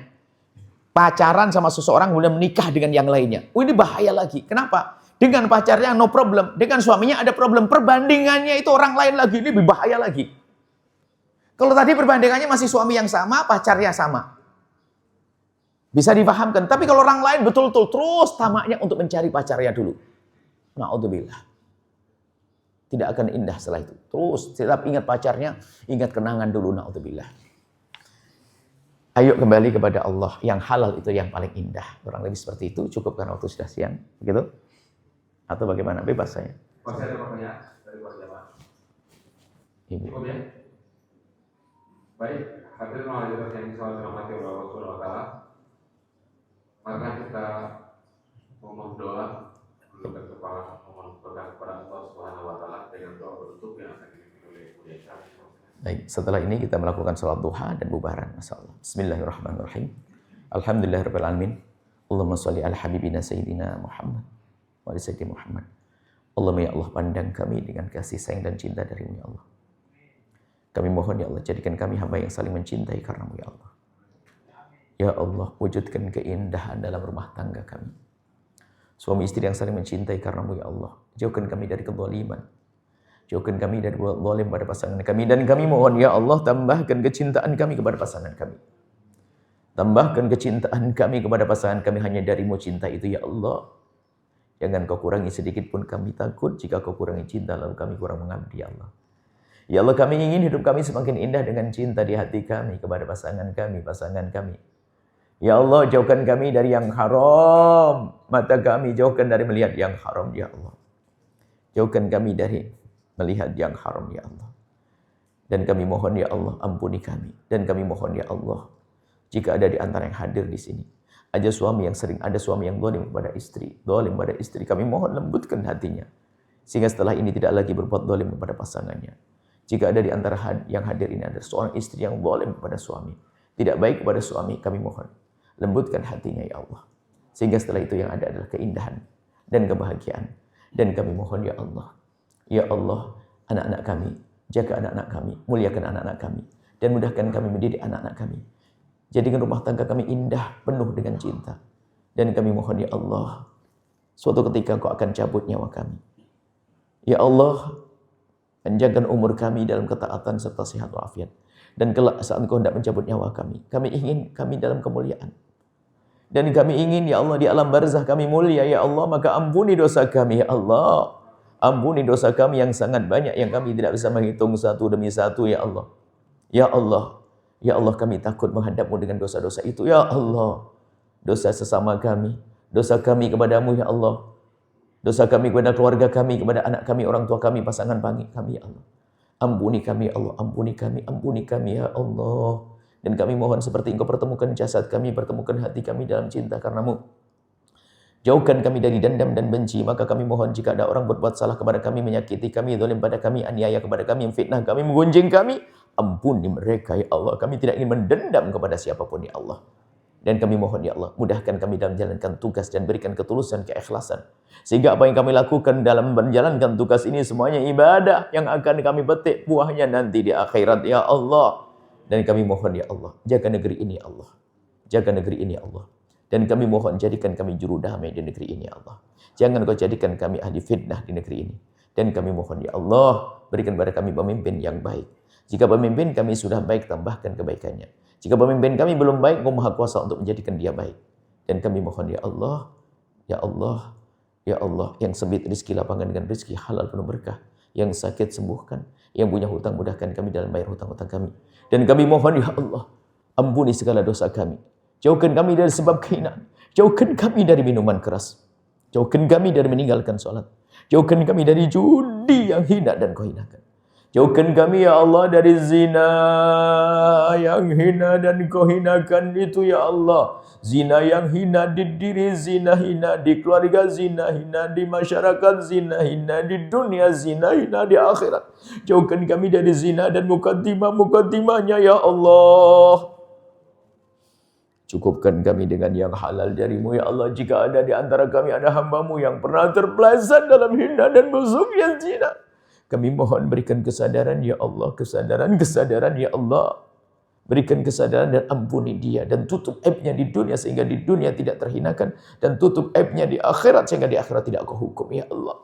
pacaran sama seseorang kemudian menikah dengan yang lainnya. Ini bahaya lagi. Kenapa? Dengan pacarnya no problem, dengan suaminya ada problem. Perbandingannya itu orang lain lagi, ini lebih bahaya lagi. Kalau tadi perbandingannya masih suami yang sama, pacarnya sama. Bisa dipahamkan. Tapi kalau orang lain betul-betul terus tamaknya untuk mencari pacarnya dulu. Na'udzubillah. Tidak akan indah setelah itu. Terus tetap ingat pacarnya, ingat kenangan dulu. Na'udzubillah. Ayo kembali kepada Allah. Yang halal itu yang paling indah. Kurang lebih seperti itu. Cukup karena waktu sudah siang. Begitu? Atau bagaimana? Bebas saya. Masih ada pertanyaan dari keluarga Pak? Ibu. Cukup ya? Baik, hadirin hadirat yang dirahmati oleh Allah Subhanahu wa taala. Maka kita memohon doa, menundukkan kepala, memohon berkah kepada Allah Subhanahu wa taala dengan doa penutup yang akan dipimpin oleh Buya Syarif. Baik, setelah ini kita melakukan sholat duha dan bubaran. Masyaallah. Bismillahirrahmanirrahim. Alhamdulillahirabbil alamin. Allahumma sholli ala habibina sayyidina Muhammad wa ala sayyidina Muhammad. Allahumma ya Allah, pandang kami dengan kasih sayang dan cinta dari-Mu ya Allah. Kami mohon ya Allah, jadikan kami hamba yang saling mencintai karena-Mu ya Allah. Ya Allah, wujudkan keindahan dalam rumah tangga kami. Suami istri yang saling mencintai karena-Mu ya Allah. Jauhkan kami dari kezaliman. Jauhkan kami dari zalim pada pasangan kami. Dan kami mohon ya Allah, tambahkan kecintaan kami kepada pasangan kami. Tambahkan kecintaan kami kepada pasangan kami hanya dari-Mu cinta itu ya Allah. Jangan Kau kurangi sedikit pun, kami takut jika Kau kurangi cinta lalu kami kurang mengabdi ya Allah. Ya Allah, kami ingin hidup kami semakin indah dengan cinta di hati kami kepada pasangan kami. Ya Allah, jauhkan kami dari yang haram. Mata kami jauhkan dari melihat yang haram ya Allah. Jauhkan kami dari melihat yang haram ya Allah. Dan kami mohon ya Allah, ampuni kami. Dan kami mohon ya Allah, jika ada di antara yang hadir di sini, ada suami yang zalim kepada istri, kami mohon lembutkan hatinya. Sehingga setelah ini tidak lagi berbuat zalim kepada pasangannya. Jika ada di antara yang hadir ini ada seorang istri yang zalim kepada suami, tidak baik kepada suami, kami mohon lembutkan hatinya ya Allah. Sehingga setelah itu yang ada adalah keindahan dan kebahagiaan. Dan kami mohon ya Allah, anak-anak kami, jaga anak-anak kami, muliakan anak-anak kami, dan mudahkan kami mendidik anak-anak kami. Jadikan rumah tangga kami indah, penuh dengan cinta. Dan kami mohon ya Allah, suatu ketika Kau akan cabut nyawa kami. Ya Allah, panjangkan umur kami dalam ketaatan serta sehat walafiat. Dan kelak saat Kau hendak mencabut nyawa kami ingin kami dalam kemuliaan. Dan kami ingin ya Allah di alam barzah kami mulia ya Allah, maka ampuni dosa kami ya Allah. Ampuni dosa kami yang sangat banyak yang kami tidak bisa menghitung satu demi satu ya Allah. Ya Allah, ya Allah, kami takut menghadap-Mu dengan dosa-dosa itu ya Allah. Dosa sesama kami, dosa kami kepadamu ya Allah. Dosa kami kepada keluarga kami, kepada anak kami, orang tua kami, pasangan kami ya Allah. Ampuni kami ya Allah, ampuni kami ya Allah. Dan kami mohon seperti Engkau pertemukan jasad kami, pertemukan hati kami dalam cinta karena-Mu. Jauhkan kami dari dendam dan benci. Maka kami mohon jika ada orang berbuat salah kepada kami, menyakiti kami, zalim pada kami, aniaya kepada kami, fitnah kami, menggunjing kami, ampuni mereka ya Allah. Kami tidak ingin mendendam kepada siapapun ya Allah. Dan kami mohon ya Allah, mudahkan kami dalam menjalankan tugas dan berikan ketulusan, keikhlasan. Sehingga apa yang kami lakukan dalam menjalankan tugas ini semuanya ibadah yang akan kami petik buahnya nanti di akhirat ya Allah. Dan kami mohon ya Allah, jaga negeri ini ya Allah. Jaga negeri ini ya Allah. Dan kami mohon jadikan kami juru damai di negeri ini ya Allah. Jangan Kau jadikan kami ahli fitnah di negeri ini. Dan kami mohon ya Allah, berikan kepada kami pemimpin yang baik. Jika pemimpin kami sudah baik, tambahkan kebaikannya. Jika pemimpin kami belum baik, Engkau Maha Kuasa untuk menjadikan dia baik. Dan kami mohon ya Allah, ya Allah, ya Allah, yang sempit rezeki lapangan dengan rezeki halal penuh berkah. Yang sakit sembuhkan, yang punya hutang mudahkan kami dalam bayar hutang-hutang kami. Dan kami mohon ya Allah, ampuni segala dosa kami. Jauhkan kami dari sebab kehinaan. Jauhkan kami dari minuman keras. Jauhkan kami dari meninggalkan sholat. Jauhkan kami dari judi yang hina dan Kau hinakan. Jauhkan kami ya Allah dari zina yang hina dan kau hinakan itu ya Allah. Zina yang hina di diri, zina hina di keluarga, zina hina di masyarakat, zina hina di dunia, zina hina di akhirat. Jauhkan kami dari zina dan mukaddimah-mukaddimahnya ya Allah. Cukupkan kami dengan yang halal darimu ya Allah. Jika ada di antara kami ada hambamu yang pernah terpeleset dalam hina dan busuknya zina, kami mohon berikan kesadaran ya Allah, kesadaran ya Allah. Berikan kesadaran dan ampuni dia dan tutup aibnya di dunia sehingga di dunia tidak terhinakan dan tutup aibnya di akhirat sehingga di akhirat tidak kau hukum ya Allah.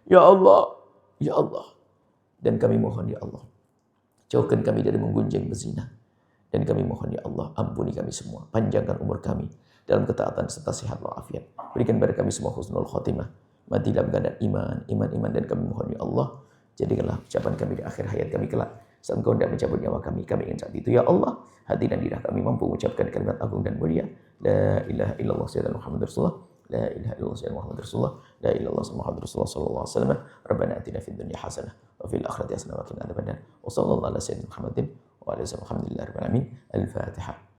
Ya Allah, ya Allah. Dan kami mohon ya Allah, jauhkan kami dari menggunjing berzina. Dan kami mohon ya Allah, ampuni kami semua, panjangkan umur kami dalam ketaatan serta sehat walafiat. Berikan kepada kami semua husnul khotimah, mati dalam keadaan iman, dan kami mohon ya Allah, jadikanlah ucapan kami di akhir hayat kami kelak. Saat Engkau hendak mencabut nyawa kami ingin saat itu ya Allah, hati dan lidah kami mampu mengucapkan kalimat agung dan mulia, la ilaha illallah sayyidina Muhammad Rasulullah, la ilaha illallah sayyidina Muhammad Rasulullah, la ilaha illallah sayyidina Muhammad Rasulullah sallallahu alaihi wasallam. Rabbana atina fid dunya hasanah wa fil akhirati hasanah wa qina adzabannar. Wa sallallahu ala sayyidina Muhammadin wa ala alihi wa sahbihi. Al-Fatihah.